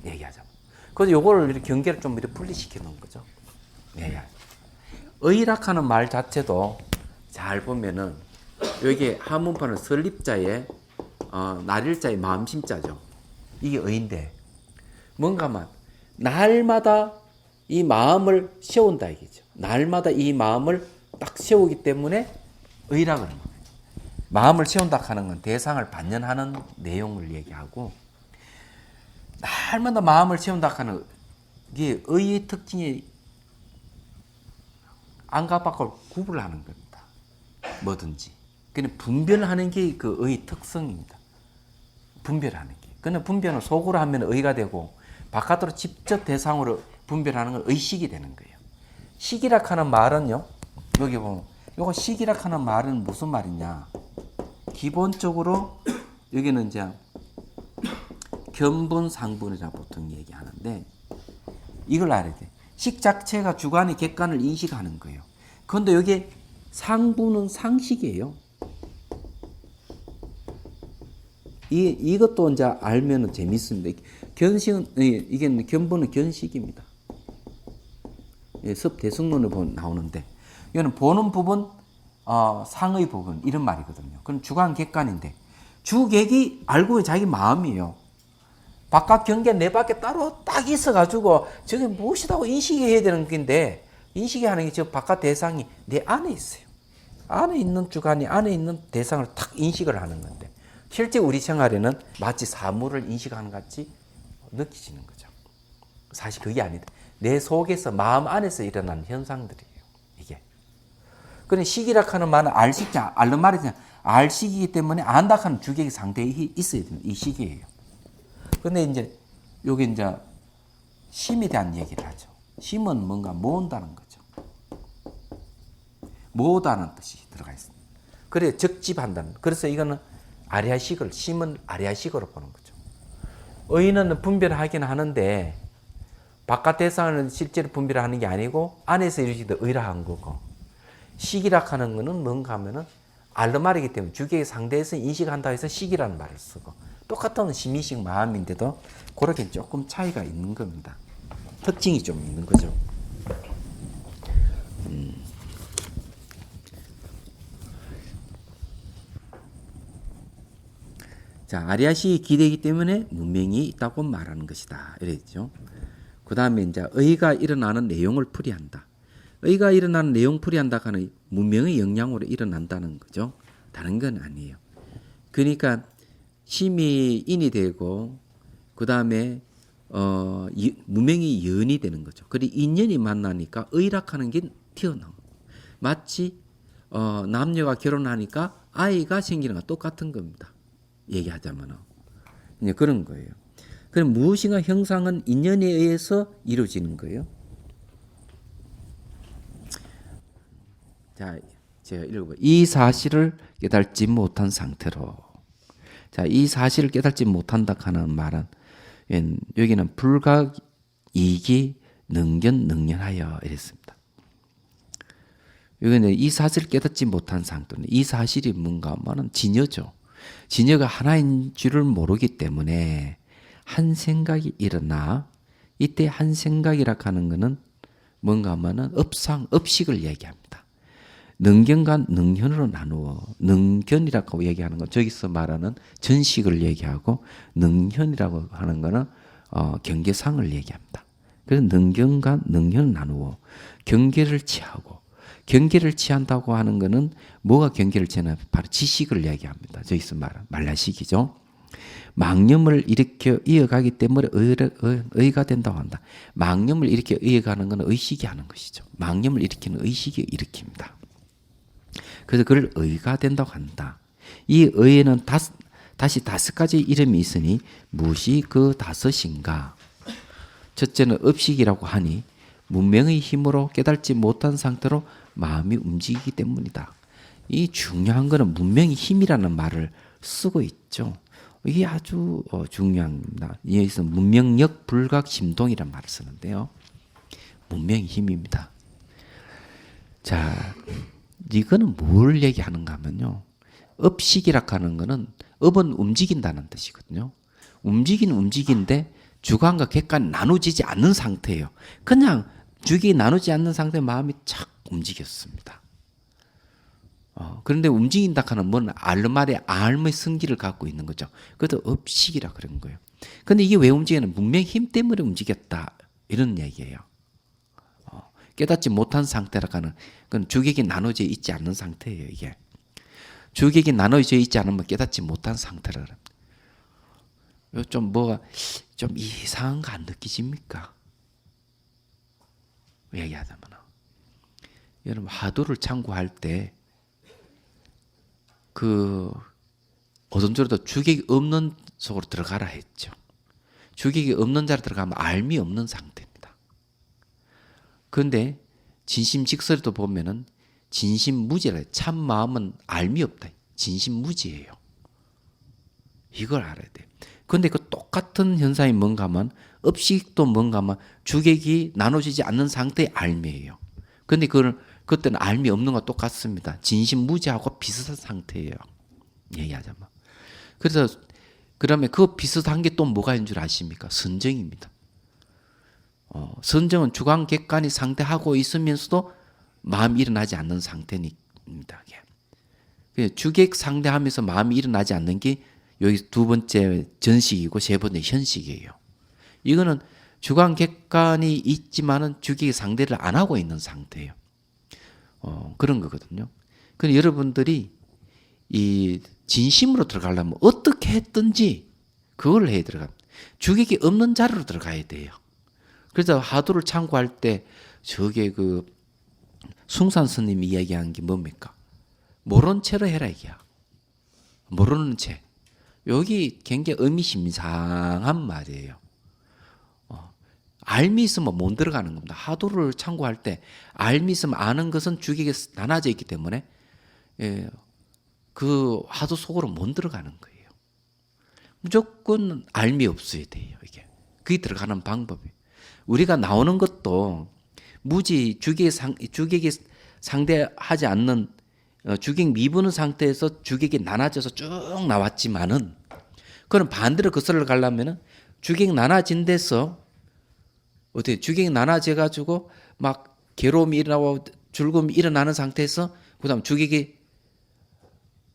얘기하자면. 그래서 요거를 이렇게 경계를 좀 이렇게 분리시켜 놓은 거죠. 의락하는 말 자체도 잘 보면은 여기 한문판은 설립자에 날일자에 마음심자죠. 이게 의인데 뭔가만 날마다 이 마음을 세운다 이거죠. 날마다 이 마음을 딱 세우기 때문에 의라 그러는 거예요. 마음을 세운다 하는 건 대상을 반연하는 내용을 얘기하고 날마다 마음을 세운다 하는 게 의의 특징이 안과 밖을 구분을 하는 겁니다. 뭐든지. 그냥 분별하는 게 그 의의 특성입니다. 분별하는 게. 그냥 분별은 속으로 하면 의가 되고 바깥으로 직접 대상으로 분별하는 건 의식이 되는 거예요. 식이라 하는 말은요. 여기 보면 요거 식이라 하는 말은 무슨 말이냐. 기본적으로 여기는 이제 견분, 상분이라 보통 얘기하는데 이걸 알아야 돼. 식 자체가 주관의 객관을 인식하는 거예요. 그런데 여기 상분은 상식이에요. 이것도 이제 알면은 재밌습니다. 견식은, 이게 견분은 견식입니다. 섭 대승론에 보면 나오는데, 이거는 보는 부분, 상의 부분, 이런 말이거든요. 그건 주관 객관인데, 주객이 알고 자기 마음이에요. 바깥 경계 내 밖에 따로 딱 있어가지고, 저게 무엇이라고 인식해야 되는 건데, 인식하는 게 저 바깥 대상이 내 안에 있어요. 안에 있는 주관이 안에 있는 대상을 탁 인식을 하는 건데, 실제 우리 생활에는 마치 사물을 인식하는 것 같이 느끼지는 거죠. 사실 그게 아니다. 내 속에서 마음 안에서 일어나는 현상들이에요. 이게. 그런 식이라 하는 말은 알식자, 알는 말이잖아. 알식이기 때문에 안다 하는 주객이 상대에 있어야 되는 이 식이에요. 근데 이제 요게 이제 심에 대한 얘기를 하죠. 심은 뭔가 모은다는 거죠. 모으다는 뜻이 들어가 있습니다. 그래 적집한다는. 그래서 이거는 아리아식을 심은 아리아식으로 보는 거죠. 의는 분별하긴 하는데 바깥 대상을 실제로 분별하는 게 아니고 안에서 이루어지는 의라한 거고 식이라 하는 거는 뭔가 하면은 알르말이기 때문에 주객의 상대에서 인식한다 해서 식이라는 말을 쓰고 똑같은 심의식 마음인데도 그렇게 조금 차이가 있는 겁니다. 특징이 좀 있는 거죠. 자, 아리아식이 기대이기 때문에 문명이 있다고 말하는 것이다. 이랬죠. 그 다음에 이제 의가 일어나는 내용을 풀이한다. 의가 일어나는 내용 풀이한다 하는 문명의 영향으로 일어난다는 거죠. 다른 건 아니에요. 그러니까 심이 인이 되고 그 다음에 문명이 연이 되는 거죠. 그리고 인연이 만나니까 의락하는 게 튀어나와. 마치 남녀가 결혼하니까 아이가 생기는 거 똑같은 겁니다. 얘기하자면 이제 그런 거예요. 그럼 무엇인가 형상은 인연에 의해서 이루어지는 거예요. 자, 제가 읽어봐요. 이 사실을 깨닫지 못한 상태로. 자, 이 사실을 깨닫지 못한다 하는 말은 여기는 불각, 이기, 능견, 능연하여 이랬습니다. 여기는 이 사실을 깨닫지 못한 상태는 이 사실이 뭔가 하면 진여죠. 진여가 하나인 줄을 모르기 때문에 한 생각이 일어나 이때 한 생각이라 하는 것은 뭔가 하면은 업식을 얘기합니다. 능견과 능현으로 나누어 능견이라고 얘기하는 건 저기서 말하는 전식을 얘기하고 능현이라고 하는 거는 경계상을 얘기합니다. 그래서 능견과 능현을 나누어 경계를 취하고 경계를 취한다고 하는 것은 뭐가 경계를 취하나 바로 지식을 얘기합니다. 저기서 말하는 말라식이죠. 망념을 일으켜 이어가기 때문에 의가 된다고 한다. 망념을 일으켜 이어가는 것은 의식이 하는 것이죠. 망념을 일으키는 의식이 일으킵니다. 그래서 그걸 의가 된다고 한다. 이 의에는 다시 5가지 이름이 있으니 무엇이 그 5인가? 첫째는 업식이라고 하니 문명의 힘으로 깨닫지 못한 상태로 마음이 움직이기 때문이다. 이 중요한 것은 문명의 힘이라는 말을 쓰고 있죠. 이게 아주 중요합니다. 여기서 문명력 불각 심동이라는 말을 쓰는데요. 문명의 힘입니다. 자, 이거는 뭘 얘기하는가 하면요. 업식이라 하는 거는 업은 움직인다는 뜻이거든요. 움직인데 주관과 객관이 나누지지 않는 상태예요. 그냥 주객이 나누지 않는 상태에 마음이 착 움직였습니다. 그런데 움직인다 하는 뭔 알말의 알의 성질을 갖고 있는 거죠. 그것도 업식이라 그런 거예요. 그런데 이게 왜 움직이는? 문명의 힘 때문에 움직였다. 이런 얘기예요. 깨닫지 못한 상태라 하는 그건 주객이 나눠져 있지 않는 상태예요. 이게 주객이 나눠져 있지 않으면 깨닫지 못한 상태라 그럽니다. 좀 뭐가 좀 이상한 거 안 느끼십니까? 얘기하자면 여러분 화두를 참고할 때 어둠조로도 주객이 없는 속으로 들어가라 했죠. 주객이 없는 자로 들어가면 알미 없는 상태입니다. 그런데 진심직설도 보면은 진심무지라, 참 마음은 알미 없다. 진심무지예요. 이걸 알아야 돼. 그런데 그 똑같은 현상이 뭔가 하면 업식도 뭔가 하면 주객이 나눠지지 않는 상태의 알미예요. 그런데 그때는 알미 없는 것과 똑같습니다. 진심무지하고 비슷한 상태예요. 얘기하자면. 그래서 그러면 그 비슷한 게 또 뭐가 있는 줄 아십니까? 선정입니다. 선정은 주관객관이 상대하고 있으면서도 마음이 일어나지 않는 상태입니다. 주객 상대하면서 마음이 일어나지 않는 게 여기 두 번째 전식이고 세 번째 현식이에요. 이거는 주관객관이 있지만은 주객이 상대를 안 하고 있는 상태예요. 그런 거거든요. 그럼 여러분들이 이 진심으로 들어가려면 어떻게 했든지 그걸 해야 들어갑니다. 주객이 없는 자리로 들어가야 돼요. 그래서 하도를 참고할 때 저게 그 숭산 스님이 이야기한 게 뭡니까? 모르는 채로 해라 이게야. 모르는 채. 여기 굉장히 의미심장한 말이에요. 알미 있으면 못 들어가는 겁니다. 하도를 참고할 때 알미 있으면 아는 것은 주객에 나눠져 있기 때문에 그 하도 속으로 못 들어가는 거예요. 무조건 알미 없어야 돼요. 이게 그게 들어가는 방법이. 우리가 나오는 것도 무지 주객이 상대하지 않는 주객 미분의 상태에서 주객이 나눠져서 쭉 나왔지만은 그럼 반대로 거슬러 가려면은 주객 나눠진 데서 어떻게 주객이 나눠져 가지고 막 괴로움이 일어나고 즐거움이 일어나는 상태에서 그다음 주객이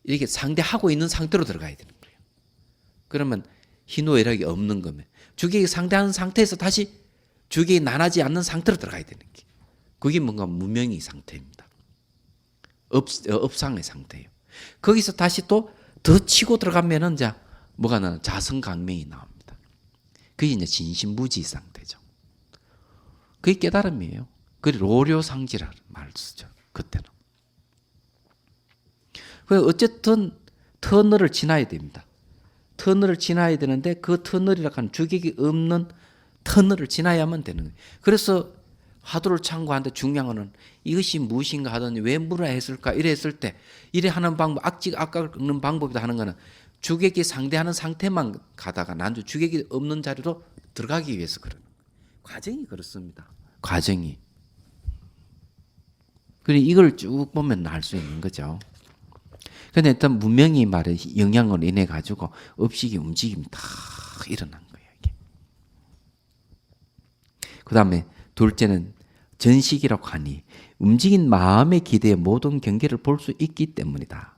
이렇게 상대하고 있는 상태로 들어가야 되는 거예요. 그러면 희노애락이 없는 거면 주객이 상대하는 상태에서 다시 주객이 나눠지 않는 상태로 들어가야 되는 게 그게 뭔가 무명의 상태입니다. 업상의 상태예요. 거기서 다시 또 더 치고 들어가면은 이제 뭐가 나나 자성강명이 나옵니다. 그게 이제 진심무지 상태죠. 그게 깨달음이에요. 그게 로료상지라는 말을 쓰죠. 그때는. 그래서 어쨌든 터널을 지나야 됩니다. 터널을 지나야 되는데 그 터널이라고 하는 주객이 없는 터널을 지나야만 되는 거예요. 그래서 화두를 참고하는데 중요한 거는 이것이 무엇인가 하더니 왜 물어야 했을까 이래 했을 때 이래 하는 방법 깎는 방법이다 하는 거는 주객이 상대하는 상태만 가다가 난주 주객이 없는 자리로 들어가기 위해서 그런 과정이 그렇습니다. 과정이. 그래 이걸 쭉 보면 알 수 있는 거죠. 근데 일단 문명이 말에 영향을 인해 가지고 업식이 움직임이 다 일어난 거예요. 이게. 그다음에 둘째는 전식이라고 하니 움직인 마음의 기대에 모든 경계를 볼 수 있기 때문이다.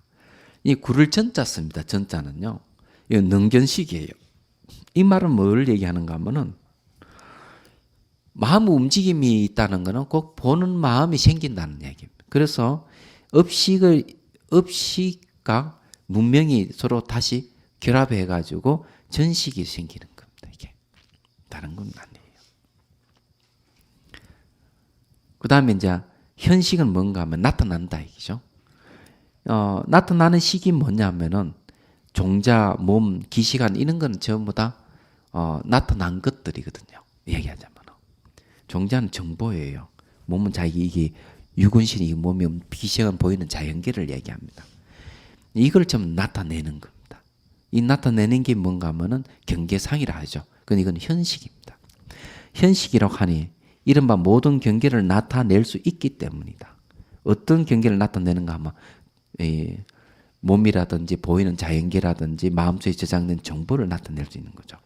이 구를 전자 씁니다. 전자는요. 이 능견식이에요. 이 말은 뭘 얘기하는가 하면은 마음 움직임이 있다는 것은 꼭 보는 마음이 생긴다는 얘기입니다. 그래서 업식과 문명이 서로 다시 결합해 가지고 전식이 생기는 겁니다. 이게 다른 건 아니에요. 그 다음에 이제 현식은 뭔가 하면 나타난다 이기죠. 나타나는 식이 뭐냐면은 종자, 몸, 기시간 이런 건 전부 다 나타난 것들이거든요. 얘기하자면 종자는 정보예요. 몸은 자기 이게 유근신이 몸이 기시간 보이는 자연계를 얘기합니다. 이걸 좀 나타내는 겁니다. 이 나타내는 게 뭔가 하면은 경계상이라 하죠. 그건 이건 현식입니다. 현식이라고 하니 이른바 모든 경계를 나타낼 수 있기 때문이다. 어떤 경계를 나타내는가 하면 몸이라든지 보이는 자연계라든지 마음속에 저장된 정보를 나타낼 수 있는 거죠.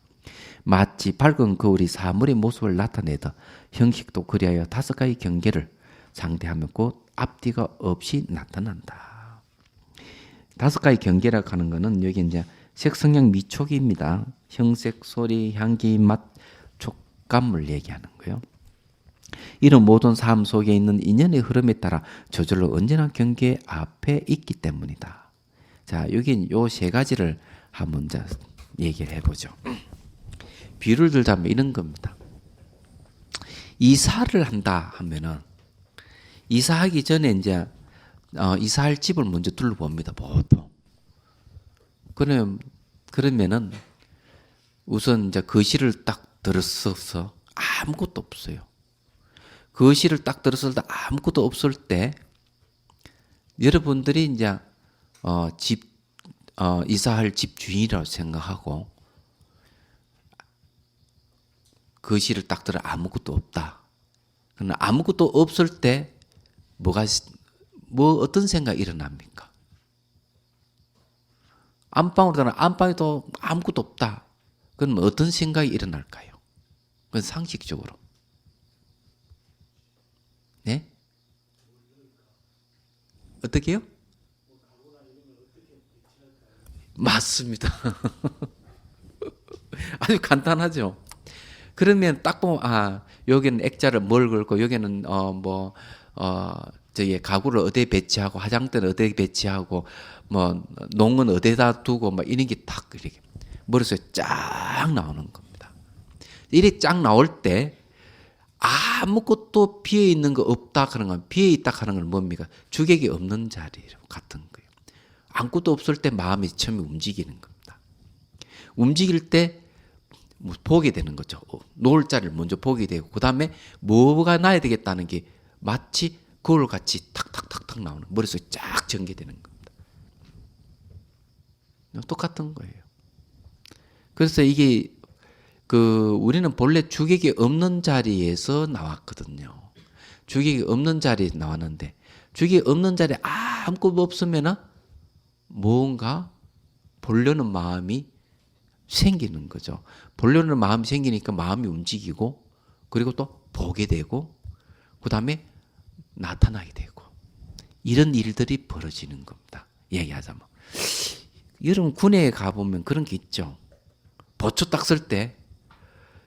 마치 밝은 거울이 사물의 모습을 나타내듯 형식도 그리하여 5가지 경계를 상대하며 곧 앞뒤가 없이 나타난다. 5가지 경계라고 하는 것은 여기 이제 색성향 미촉입니다. 형색, 소리, 향기, 맛, 촉감을 얘기하는 거예요. 이런 모든 삶 속에 있는 인연의 흐름에 따라 저절로 언제나 경계 앞에 있기 때문이다. 자, 여기 요 3가지를 한번 이제 얘기를 해보죠. 비유를 들자면 이런 겁니다. 이사를 한다 하면은 이사하기 전에 이제 이사할 집을 먼저 둘러봅니다. 보통. 그러면은 우선 이제 거실을 딱 들어서서 아무것도 없어요. 거실을 딱 들었을 때 아무것도 없을 때 여러분들이 이제 이사할 집 주인이라고 생각하고 거실을 딱 들어 아무것도 없다. 그러나 아무것도 없을 때 어떤 생각이 일어납니까? 안방으로 들어가면 안방에도 아무것도 없다. 그럼 어떤 생각이 일어날까요? 그건 상식적으로. 네? 어떻게요? 맞습니다. 아주 간단하죠. 그러면 딱 보면 여기는 액자를 뭘 걸고 여기는 저기 가구를 어디에 배치하고 화장대는 어디에 배치하고 뭐 농은 어디에다 두고 막 이런 게 딱 이렇게 머릿속에 쫙 나오는 겁니다. 이렇게 쫙 나올 때 아무것도 비어 있는 거 없다 하는 건 비어 있다 하는 건 뭡니까? 주객이 없는 자리 같은 거예요. 아무것도 없을 때 마음이 처음에 움직이는 겁니다. 움직일 때 보게 되는 거죠. 놓을 자리를 먼저 보게 되고 그 다음에 뭐가 나야 되겠다는 게 마치 그걸 같이 탁탁탁탁 나오는 머릿속에 쫙 전개되는 겁니다. 똑같은 거예요. 그래서 이게 우리는 본래 주객이 없는 자리에서 나왔거든요. 주객이 없는 자리에 나왔는데 주객이 없는 자리에 아무것도 없으면은 뭔가 보려는 마음이 생기는 거죠. 보려는 마음이 생기니까 마음이 움직이고 그리고 또 보게 되고 그 다음에 나타나게 되고 이런 일들이 벌어지는 겁니다. 얘기하자면 여러분 군에 가보면 그런 게 있죠. 보초 딱 쓸 때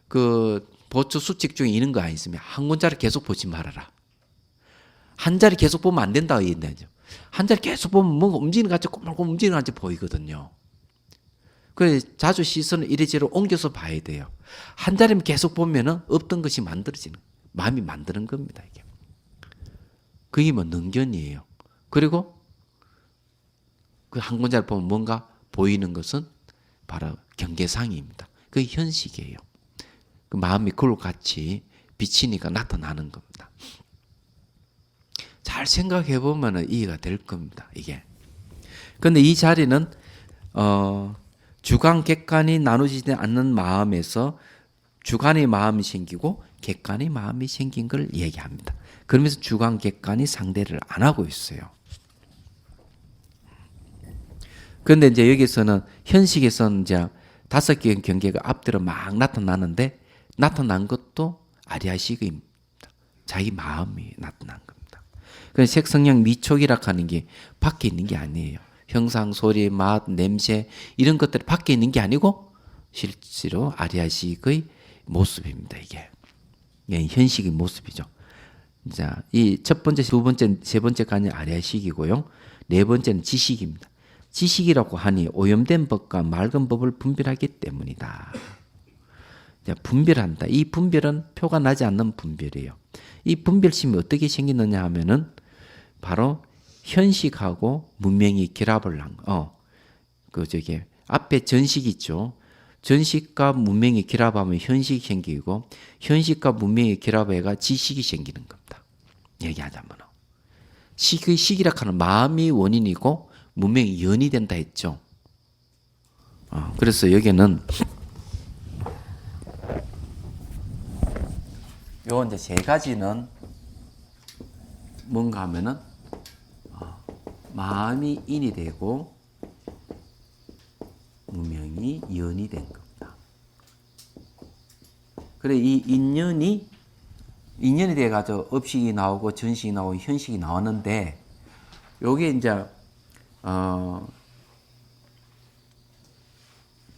그 보초 수칙 중에 이런 거 안 있으면 한 군자를 계속 보지 말아라. 한 자리 계속 보면 안 된다고 얘기하죠. 한 자리 계속 보면 뭔가 움직이는 것 같이 꼬물꼬물 움직이는 것 같이 보이거든요. 그래서 자주 시선을 이리저리 옮겨서 봐야 돼요. 한 자리만 계속 보면은 없던 것이 만들어지는, 마음이 만드는 겁니다, 이게. 그게 뭐 능견이에요. 그리고 그 한 군자를 보면 뭔가 보이는 것은 바로 경계상입니다. 그게 현식이에요. 그 마음이 그걸 같이 비치니까 나타나는 겁니다. 잘 생각해 보면 이해가 될 겁니다, 이게. 그런데 이 자리는 주관 객관이 나누지지 않는 마음에서 주관의 마음이 생기고 객관의 마음이 생긴 걸 얘기합니다. 그러면서 주관 객관이 상대를 안 하고 있어요. 그런데 이제 여기서는 현식에서는 이제 5개의 경계가 앞뒤로 막 나타나는데 나타난 것도 아리아식입니다. 자기 마음이 나타난 겁니다. 그래서 색성량 미촉이라 하는 게 밖에 있는 게 아니에요. 형상, 소리, 맛, 냄새 이런 것들이 밖에 있는 게 아니고 실제로 아리아식의 모습입니다. 이게 현식의 모습이죠. 자, 이 첫 번째, 두 번째, 세 번째까지 아리아식이고요. 네 번째는 지식입니다. 지식이라고 하니 오염된 법과 맑은 법을 분별하기 때문이다. 자, 분별한다. 이 분별은 표가 나지 않는 분별이에요. 이 분별심이 어떻게 생기느냐 하면은 바로 현식하고 문명이 결합을 한 앞에 전식 있죠. 전식과 문명이 결합하면 현식이 생기고 현식과 문명이 결합해가 지식이 생기는 겁니다. 얘기하자면 식이라 하는 마음이 원인이고 문명이 연이 된다 했죠. 그래서 여기는 요 이제 세 가지는 뭔가 하면은 마음이 인이 되고 문명이 연이 된 겁니다. 그래 이 인연이 돼가지고 업식이 나오고 전식이 나오고 현식이 나왔는데 요게 이제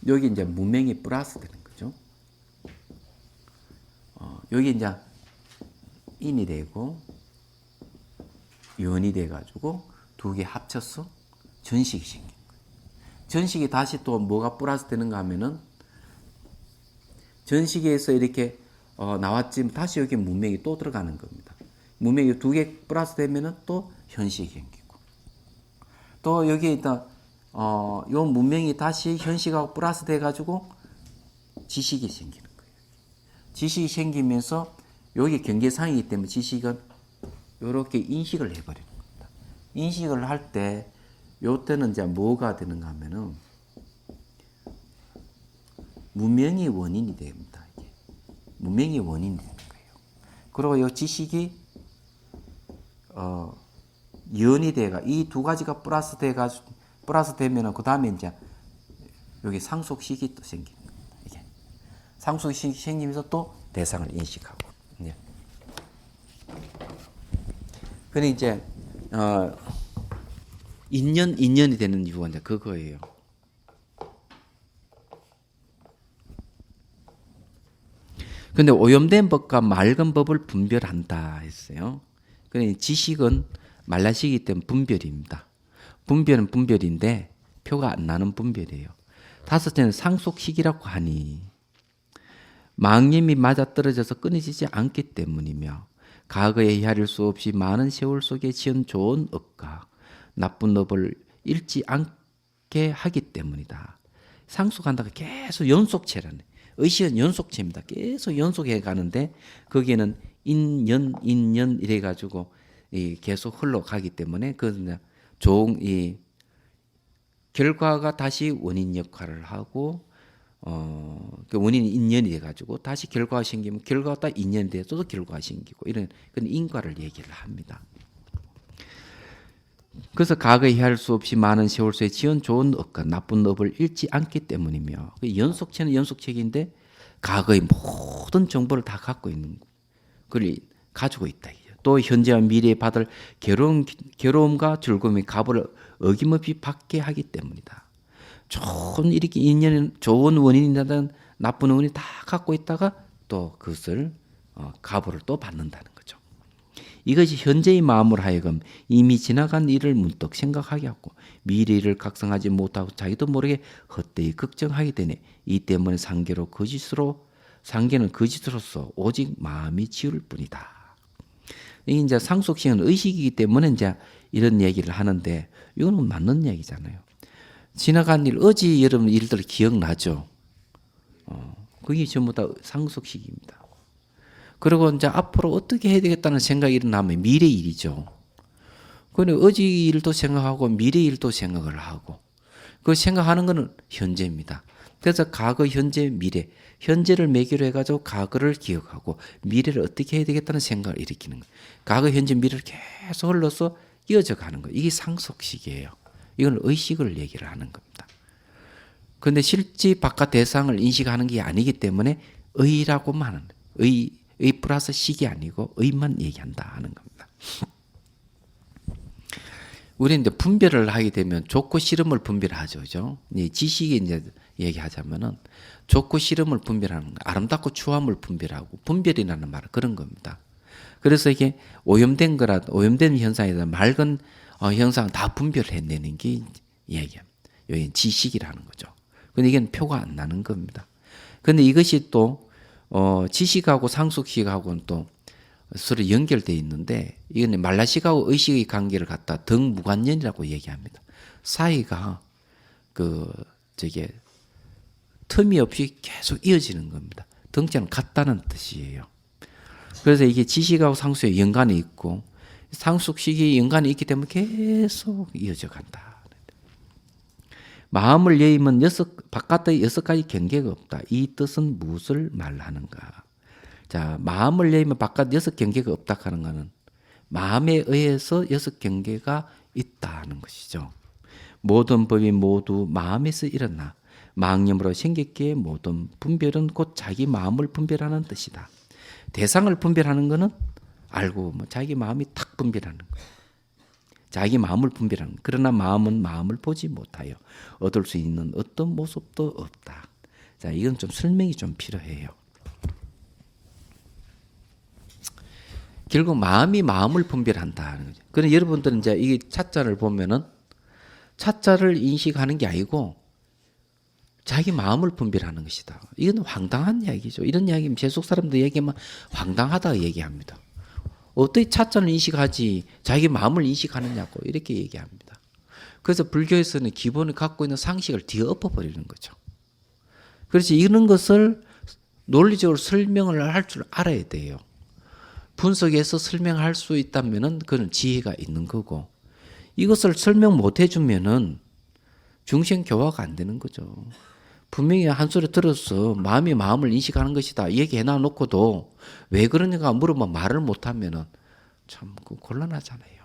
여기 이제 문명이 플러스 되는 거죠. 여기 이제 인이 되고 연이 돼가지고 두 개 합쳐서 전식이 생긴 거예요. 전식이 다시 또 뭐가 플러스 되는가 하면은 전식에서 이렇게 나왔지만 다시 여기 문명이 또 들어가는 겁니다. 문명이 두 개 플러스 되면은 또 현식이 생기고 또 여기 일단 요 문명이 다시 현식하고 플러스 돼가지고 지식이 생기는 거예요. 지식이 생기면서 여기 경계상이기 때문에 지식은 이렇게 인식을 해버리는 겁니다. 인식을 할 때 요때는 이제 뭐가 되는가 하면은 무명의 원인이 됩니다. 이게. 무명의 원인이 되는 거예요. 그리고 이 지식이 연이 돼가 이 두 가지가 플러스 되면은 그 다음에 이제 여기 상속식이 또 생기는 겁니다. 이게 상속식이 생기면서 또 대상을 인식하고. 예. 근데 이제 인연이 되는 이유가 이제 그거예요. 근데 오염된 법과 맑은 법을 분별한다 했어요. 그러니까 지식은 말라시기 때문에 분별입니다. 분별은 분별인데 표가 안 나는 분별이에요. 다섯째는 상속식이라고 하니 망님이 맞아떨어져서 끊어지지 않기 때문이며 과거에 헤아릴 수 없이 많은 세월 속에 지은 좋은 업과 나쁜 업을 잃지 않게 하기 때문이다. 상속한다가 계속 연속체라네. 의식은 연속체입니다. 계속 연속해 가는데 거기에는 인연 이래가지고 계속 흘러가기 때문에 그 좋은 결과가 다시 원인 역할을 하고 그 원인이 인연이 돼가지고 다시 결과가 생기면 결과가 딱 인연이 돼서 또 결과가 생기고 이런 그런 인과를 얘기를 합니다. 그래서 과거에 헤아릴 수 없이 많은 세월 속에 지은 좋은 업과 나쁜 업을 잃지 않기 때문이며 연속체는 연속체인데 과거의 모든 정보를 다 갖고 있는 그걸 가지고 있다. 또 현재와 미래에 받을 괴로움과 즐거움의 값을 어김없이 받게 하기 때문이다. 좋은 이렇게 인연, 좋은 원인이라든 나쁜 원인이 다 갖고 있다가 또 그것을 값을 또 받는다는 거죠. 이것이 현재의 마음으로 하여금 이미 지나간 일을 문득 생각하게 하고 미래를 각성하지 못하고 자기도 모르게 헛되이 걱정하게 되네. 이 때문에 상계는 거짓으로서 오직 마음이 지울 뿐이다. 이 이제 상속식은 의식이기 때문에 이제 이런 얘기를 하는데 이거는 맞는 얘기잖아요. 지나간 일, 어제 여러분 일들 기억나죠? 그게 전부 다 상속식입니다. 그리고 이제 앞으로 어떻게 해야 되겠다는 생각이 일어나면 미래 일이죠. 그런데 어제 일도 생각하고 미래 일도 생각을 하고 그 생각하는 것은 현재입니다. 그래서 과거, 현재, 미래. 현재를 매개로 해가지고 과거를 기억하고 미래를 어떻게 해야 되겠다는 생각을 일으키는 거예요. 과거, 현재, 미래를 계속 흘러서 이어져 가는 거예요. 이게 상속식이에요. 이건 의식을 얘기를 하는 겁니다. 그런데 실제 바깥 대상을 인식하는 게 아니기 때문에 의라고만 하는 거예요. 의 플러스 식이 아니고 의만 얘기한다 하는 겁니다. 우리는 이제 분별을 하게 되면 좋고 싫음을 분별하죠. 그죠? 지식이 이제 얘기하자면은 좋고 싫음을 분별하는 거, 아름답고 추함을 분별하고 분별이라는 말은 그런 겁니다. 그래서 이게 오염된 현상이다 맑은 현상 다 분별해내는 게 얘기합니다. 여기 지식이라는 거죠. 근데 이게 표가 안 나는 겁니다. 근데 이것이 또 지식하고 상속식하고는 또 서로 연결되어 있는데 이건 말라식하고 의식의 관계를 갖다 덕무관연이라고 얘기합니다. 사이가 틈이 없이 계속 이어지는 겁니다. 덩자는 같다는 뜻이에요. 그래서 이게 지식하고 상속에 연관이 있고 상속식이 연관이 있기 때문에 계속 이어져 간다. 마음을 여의면 바깥의 6가지 경계가 없다. 이 뜻은 무엇을 말하는가? 자, 마음을 여의면 바깥 6경계가 없다 하는 것은 마음에 의해서 6경계가 있다는 것이죠. 모든 법이 모두 마음에서 일어나 망념으로 생겼기에 모든 분별은 곧 자기 마음을 분별하는 뜻이다. 대상을 분별하는 것은 알고 자기 마음이 탁 분별하는 거예요. 자기 마음을 분별하는 거예요. 그러나 마음은 마음을 보지 못하여 얻을 수 있는 어떤 모습도 없다. 자, 이건 좀 설명이 좀 필요해요. 결국 마음이 마음을 분별한다는 거죠. 그럼 여러분들은 이제 이 차자를 보면은 차자를 인식하는 게 아니고 자기 마음을 분별하는 것이다. 이건 황당한 이야기죠. 이런 이야기면 세속 사람들 얘기하면 황당하다 얘기합니다. 어떻게 차자를 인식하지 자기 마음을 인식하느냐고 이렇게 얘기합니다. 그래서 불교에서는 기본을 갖고 있는 상식을 뒤엎어버리는 거죠. 그래서 이런 것을 논리적으로 설명을 할 줄 알아야 돼요. 분석해서 설명할 수 있다면은 그건 지혜가 있는 거고, 이것을 설명 못 해주면은 중심 교화가 안 되는 거죠. 분명히 한 소리 들어서 마음이 마음을 인식하는 것이다 얘기해 놔놓고도 왜 그러는가 물으면 말을 못하면은 참 곤란하잖아요.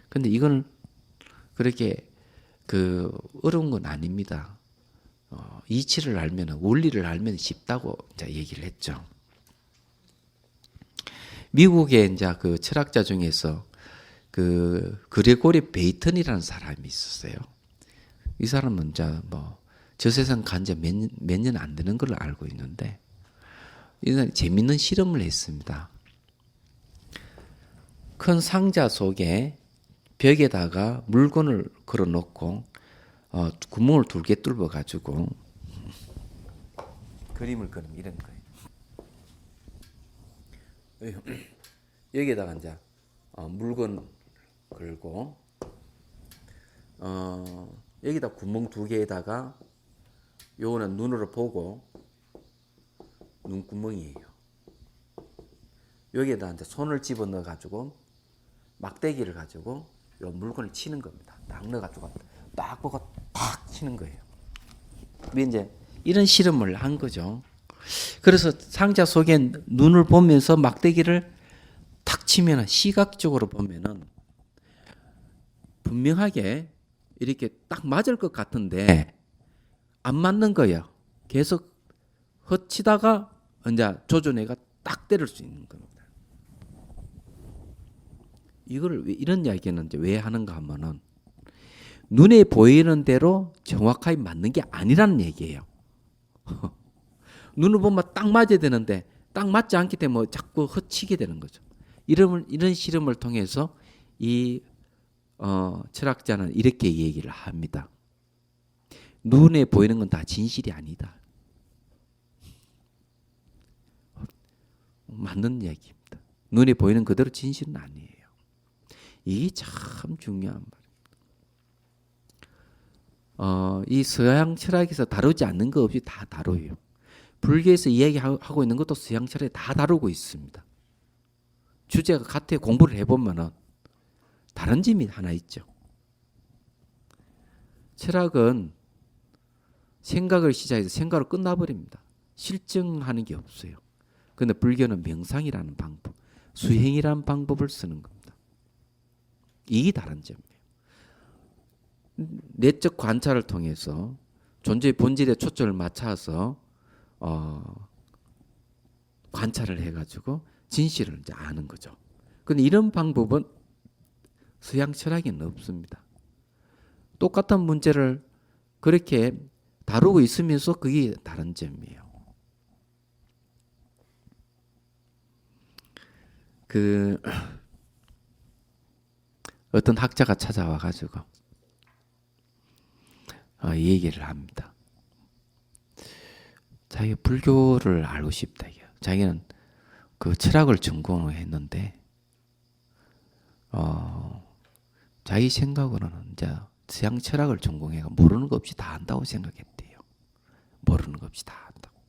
근데 이건 그렇게 어려운 건 아닙니다. 이치를 알면, 원리를 알면 쉽다고 이제 얘기를 했죠. 미국의 이제 그 철학자 중에서 그레고리 베이턴이라는 사람이 있었어요. 이 사람은 이제 저 세상 간 지 몇 년 안 되는 걸로 알고 있는데, 이 사람이 재밌는 실험을 했습니다. 큰 상자 속에 벽에다가 물건을 걸어 놓고 구멍을 2개 뚫어 가지고 그림을 그리면 이런 거예요. 여기에다가 이제 물건 걸고 여기다 구멍 2개에다가 요거는 눈으로 보고 눈구멍이에요. 여기에다 이제 손을 집어넣어 가지고 막대기를 가지고 요 물건을 치는 겁니다. 딱 넣어가지고 딱 보고 탁 치는 거예요. 이제 이런 실험을 한 거죠. 그래서 상자 속에 눈을 보면서 막대기를 탁 치면 시각적으로 보면은 분명하게 이렇게 딱 맞을 것 같은데 안 맞는 거예요. 계속 헛치다가 이제 조준해가 딱 때릴 수 있는 겁니다. 이걸 이런 이야기는 이제 왜 하는가 하면은 눈에 보이는 대로 정확하게 맞는 게 아니라는 얘기예요. 눈을 보면 딱 맞아야 되는데 딱 맞지 않기 때문에 자꾸 헛치게 되는 거죠. 이런 실험을 통해서 이 철학자는 이렇게 얘기를 합니다. 눈에 보이는 건 다 진실이 아니다. 맞는 이야기입니다. 눈에 보이는 그대로 진실은 아니에요. 이게 참 중요한 말입니다. 이 서양 철학에서 다루지 않는 거 없이 다 다뤄요. 불교에서 이야기하고 있는 것도 서양 철학에 다 다루고 있습니다. 주제가 같아 공부를 해보면은 다른 점이 하나 있죠. 철학은 생각을 시작해서 생각으로 끝나버립니다. 실증하는 게 없어요. 그런데 불교는 명상이라는 방법, 수행이라는 방법을 쓰는 겁니다. 이게 다른 점이에요. 내적 관찰을 통해서 존재의 본질에 초점을 맞춰서 관찰을 해가지고 진실을 이제 아는 거죠. 그런데 이런 방법은 서양 철학에는 없습니다. 똑같은 문제를 그렇게 다루고 있으면서 그게 다른 점이에요. 어떤 학자가 찾아와 가지고 이 얘기를 합니다. 자기가 불교를 알고 싶다. 자기는 그 철학을 전공을 했는데 자기 생각으로는 이제 서양 철학을 전공해가 모르는 것 없이 다 안다고 생각했대요. 모르는 것 없이 다 안다고.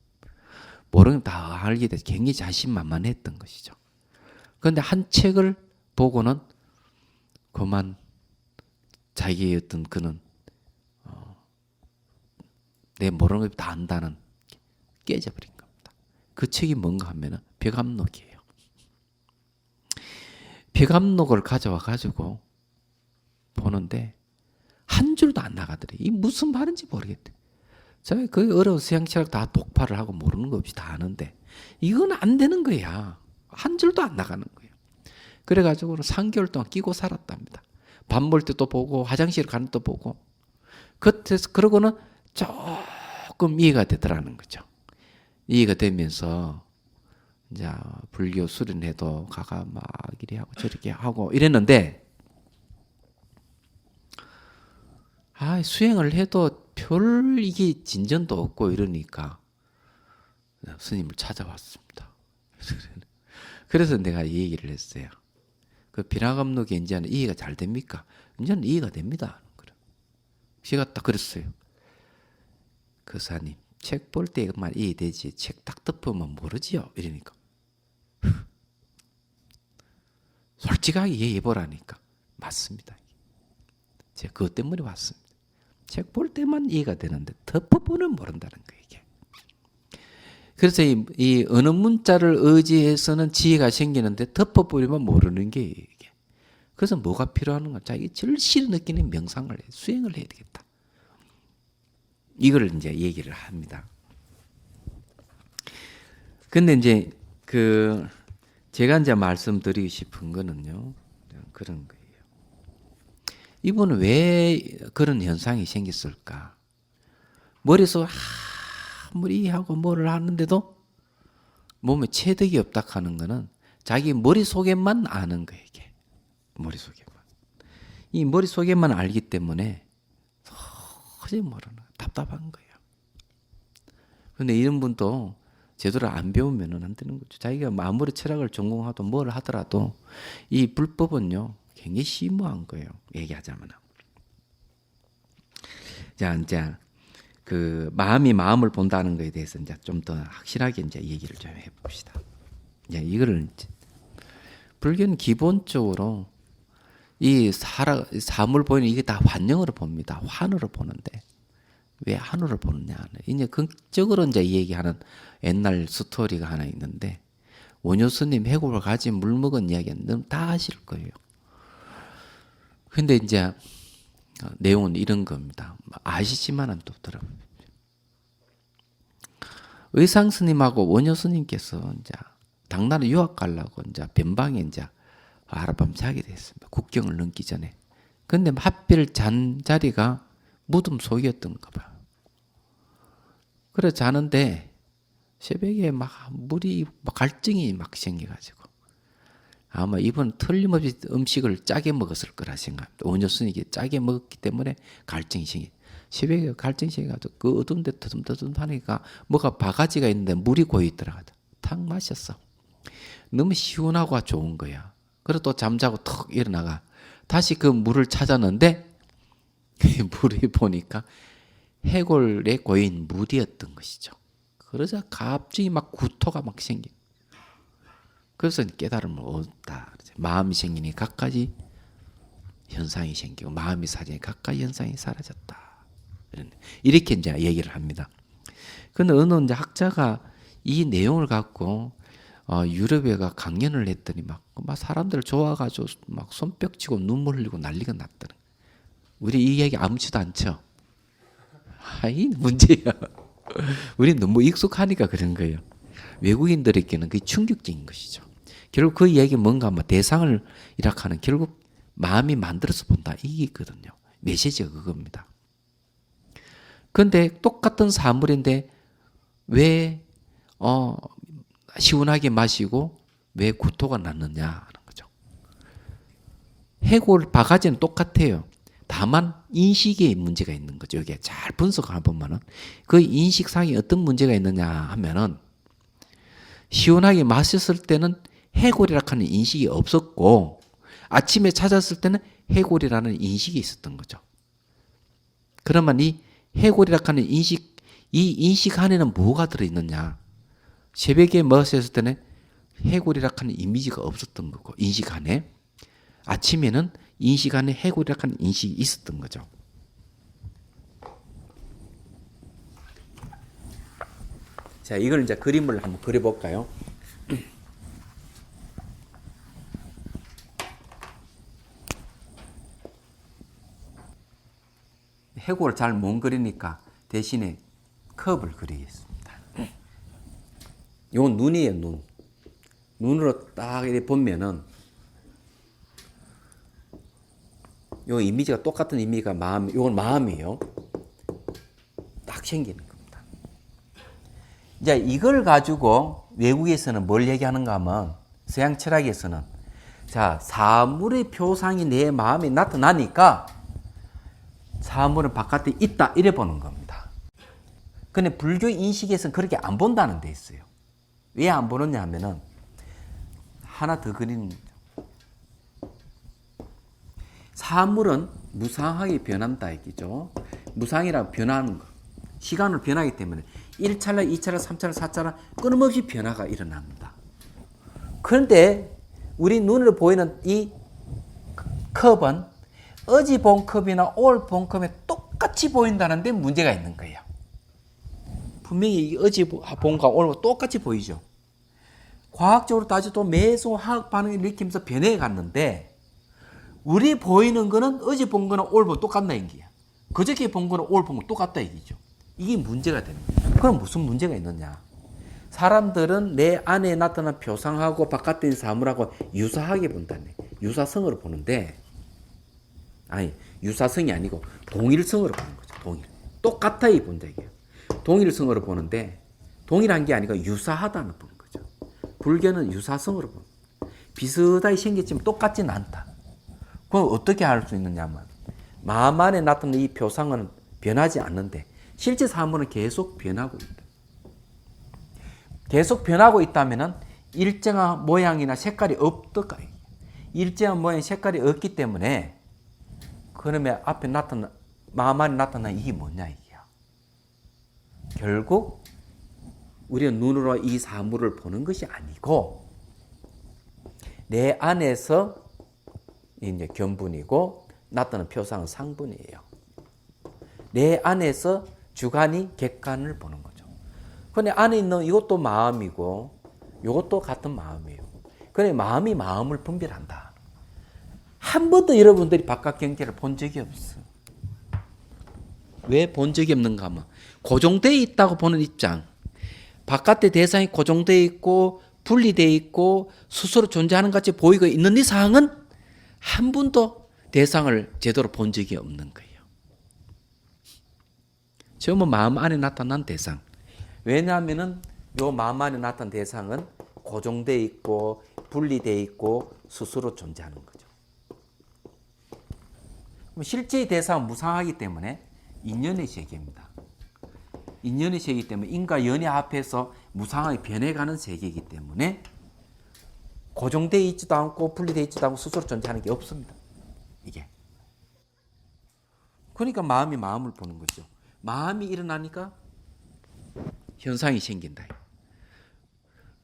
모르는 다 알게 돼서 굉장히 자신만만했던 것이죠. 그런데 한 책을 보고는 그만 자기의 어떤 그는 내 모르는 것 다 안다는 깨져버린 겁니다. 그 책이 뭔가 하면은 벽암록이에요. 벽암록을 가져와 가지고 보는데 한 줄도 안 나가더래. 이 무슨 말인지 모르겠대. 제가 그 어려운 서양 철학 다 독파를 하고 모르는 것 없이 다 아는데 이건 안 되는 거야. 한 줄도 안 나가는 거예요. 그래가지고 3개월 동안 끼고 살았답니다. 밥 먹을 때도 보고 화장실 가는 때도 보고. 그러고는 조금 이해가 되더라는 거죠. 이해가 되면서 이제 불교 수련회도 가가 막 이리 하고 저렇게 하고 이랬는데 수행을 해도 별 이게 진전도 없고 이러니까 스님을 찾아왔습니다. 그래서 내가 이 얘기를 했어요. 그 비락암록이 이제는 이해가 잘 됩니까? 이제는 이해가 됩니다. 제가 딱 그랬어요. 그 사님, 책 볼 때만 이해되지 책 딱 덮으면 모르지요. 이러니까 솔직하게 얘기해보라니까. 맞습니다. 제가 그것 때문에 왔습니다. 책 볼 때만 이해가 되는데 덮어보면 모른다는 거예요. 이게. 그래서 이 어느 문자를 의지해서는 지혜가 생기는데 덮어버리면 모르는 게 이게. 그래서 뭐가 필요한가? 자기 절실히 느끼는 명상을 해, 수행을 해야 되겠다. 이걸 이제 얘기를 합니다. 근데 이제 제가 이제 말씀드리고 싶은 거는요, 그런 거예요. 이분은 왜 그런 현상이 생겼을까? 머릿속 아무리 하고 뭐를 하는데도 몸에 체득이 없다 하는 거는 자기 머릿속에만 아는 거예요, 이게. 머릿속에만. 이 머릿속에만 알기 때문에 도저히 모르는 거예요. 답답한 거예요. 그런데 이런 분도 제대로 안 배우면 안 되는 거죠. 자기가 아무리 철학을 전공하도 뭘 하더라도 이 불법은요, 굉장히 심오한 거예요. 얘기하자면. 자, 이제 마음이 마음을 본다는 것에 대해서 이제 좀 더 확실하게 이제 얘기를 좀 해봅시다. 이제 이거를 불교는 기본적으로 이 사물 보이는 이게 다 환영으로 봅니다. 환으로 보는데 왜 환으로 보느냐? 이제 극적으로 이제 얘기하는 옛날 스토리가 하나 있는데 원효 스님 해골을 가진 물 먹은 이야기는 너무 다 아실 거예요. 근데 이제 내용은 이런 겁니다. 아시지만은 또 들어보십시오. 의상 스님하고 원효 스님께서 이제 당나라 유학 가려고 이제 변방에 이제 하룻밤 자게 됐습니다. 국경을 넘기 전에. 근데 하필 잔 자리가 무덤 속이었던가 봐요. 그래 자는데 새벽에 막 물이 막 갈증이 막 생겨가지고 아마 이분 틀림없이 음식을 짜게 먹었을 거라 생각합니다. 원효 스님이 짜게 먹었기 때문에 갈증이 생겨. 새벽에 갈증이 생겨가지고 그 어두운데 터듬터듬 하니까 뭐가 바가지가 있는데 물이 고여 있더라고요. 탁 마셨어. 너무 시원하고 좋은 거야. 그래서 또 잠자고 턱 일어나가 다시 그 물을 찾았는데 물이 보니까 해골에 고인 물이었던 것이죠. 그러자 갑자기 막 구토가 막 생겨. 그래서 깨달음을 얻었다. 마음이 생기니 각가지 현상이 생기고 마음이 사라지니 각가지 현상이 사라졌다. 이렇게 이제 얘기를 합니다. 그런데 어느 이제 학자가 이 내용을 갖고 유럽에 가 강연을 했더니 막 사람들 좋아가지고 막 손뼉치고 눈물 흘리고 난리가 났더니 우리 이 얘기 아무렇지도 않죠. 이 문제야. 우리 너무 익숙하니까 그런 거예요. 외국인들에게는 그게 충격적인 것이죠. 결국 그 이야기 뭔가 대상을 이락하는 결국 마음이 만들어서 본다 이게 있거든요. 메시지가 그겁니다. 그런데 똑같은 사물인데 왜 시원하게 마시고 왜 구토가 났느냐 하는 거죠. 해골 바가지는 똑같아요. 다만 인식에 문제가 있는 거죠. 여기에 잘 분석을 보면은 그 인식상에 어떤 문제가 있느냐 하면은 시원하게 마셨을 때는 해골이라 하는 인식이 없었고 아침에 찾았을 때는 해골이라는 인식이 있었던 거죠. 그러면 이 해골이라 하는 인식, 이 인식 안에는 뭐가 들어있느냐? 새벽에 마셨을 때는 해골이라 하는 이미지가 없었던 거고 인식 안에 아침에는 인식 안에 해골이라 하는 인식이 있었던 거죠. 자, 이걸 이제 그림을 한번 그려볼까요? 해골을 잘 못 그리니까 대신에 컵을 그리겠습니다. 이건 눈이에요, 눈. 눈으로 딱 이렇게 보면은 요 이미지가 똑같은 이미지가 마음, 이건 마음이에요. 딱 생기는 겁니다. 이제 이걸 가지고 외국에서는 뭘 얘기하는가 하면 서양 철학에서는 자, 사물의 표상이 내 마음에 나타나니까 사물은 바깥에 있다 이래 보는 겁니다. 근데 불교 인식에서는 그렇게 안 본다는 데 있어요. 왜 안 보느냐 하면은 하나 더 그리는 거죠. 사물은 무상하게 변한다 얘기죠. 무상이라 변하는 거. 시간으로 변하기 때문에 1찰나, 2찰나, 3찰나, 4찰나 끊임없이 변화가 일어납니다. 그런데 우리 눈으로 보이는 이 컵은 어제 본 컵이나 오늘 본 컵에 똑같이 보인다는데 문제가 있는 거예요. 분명히 어제 본 거 오늘 똑같이 보이죠. 과학적으로 따져도 매수 화학 반응을 일으키면서 변해 갔는데 우리 보이는 거는 어제 본 거는 오늘 본 똑같나 얘기야. 그저께 본 거는 오늘 본 거 똑같다 얘기죠. 이게 문제가 되는 거예요. 그럼 무슨 문제가 있느냐? 사람들은 내 안에 나타난 표상하고 바깥에 있는 사물하고 유사하게 본다네. 유사성으로 보는데, 아니 유사성이 아니고 동일성으로 보는 거죠. 동일. 똑같아 이 본다 이게요. 동일성으로 보는데 동일한 게 아니고 유사하다는 보는 거죠. 불교는 유사성으로 보는 거예요. 비슷하게 생겼지만 똑같지는 않다. 그럼 어떻게 알 수 있느냐면 마음 안에 나타난 이 표상은 변하지 않는데 실제 사물은 계속 변하고 있다. 계속 변하고 있다면 일정한 모양이나 색깔이 없을까? 일정한 모양, 색깔이 없기 때문에 그러면 앞에 나타난 마음 안에 나타난 이게 뭐냐 이게야. 결국 우리는 눈으로 이 사물을 보는 것이 아니고 내 안에서 이제 견분이고 나타나는 표상은 상분이에요. 내 안에서 주관이 객관을 보는 거죠. 근데 안에 있는 이것도 마음이고 이것도 같은 마음이에요. 그래 마음이 마음을 분별한다. 한 번도 여러분들이 바깥 경계를 본 적이 없어. 왜 본 적이 없는가 하면 고정되어 있다고 보는 입장. 바깥의 대상이 고정되어 있고 분리되어 있고 스스로 존재하는 것 같이 보이고 있는 이 상황은 한 번도 대상을 제대로 본 적이 없는 거예요. 처음은 마음 안에 나타난 대상. 왜냐하면은 요 마음 안에 나타난 대상은 고정되어 있고 분리되어 있고 스스로 존재하는 거죠. 실제의 대상은 무상하기 때문에 인연의 세계입니다. 인연의 세계이기 때문에 인과 연의 앞에서 무상하게 변해가는 세계이기 때문에 고정되어 있지도 않고 분리되어 있지도 않고 스스로 존재하는 게 없습니다. 이게. 그러니까 마음이 마음을 보는 거죠. 마음이 일어나니까 현상이 생긴다.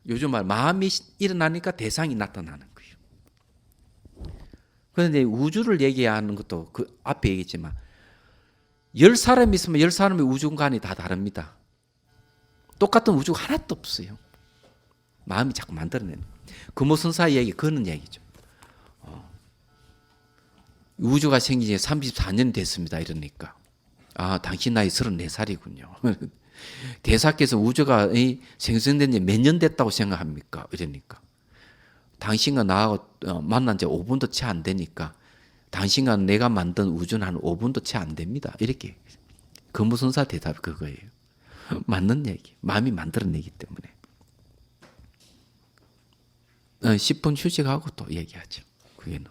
요즘 말 마음이 일어나니까 대상이 나타나는 거예요. 그런데 우주를 얘기하는 것도 그 앞에 얘기했지만 10사람이 있으면 10사람의 우주관이 다 다릅니다. 똑같은 우주가 하나도 없어요. 마음이 자꾸 만들어내는 금호선사 얘기 그는 얘기죠. 우주가 생긴 지 34년 됐습니다. 이러니까 아 당신 나이 34살이군요. 대사께서 우주가 생성된 지 몇 년 됐다고 생각합니까? 이러니까 당신과 나하고 만난 지 5분도 채 안 되니까 당신과 내가 만든 우주는 한 5분도 채 안 됩니다. 이렇게 금호선사 대답이 그거예요. 맞는 얘기. 마음이 만들어내기 때문에 10분 휴식하고 또 얘기하죠. 그게는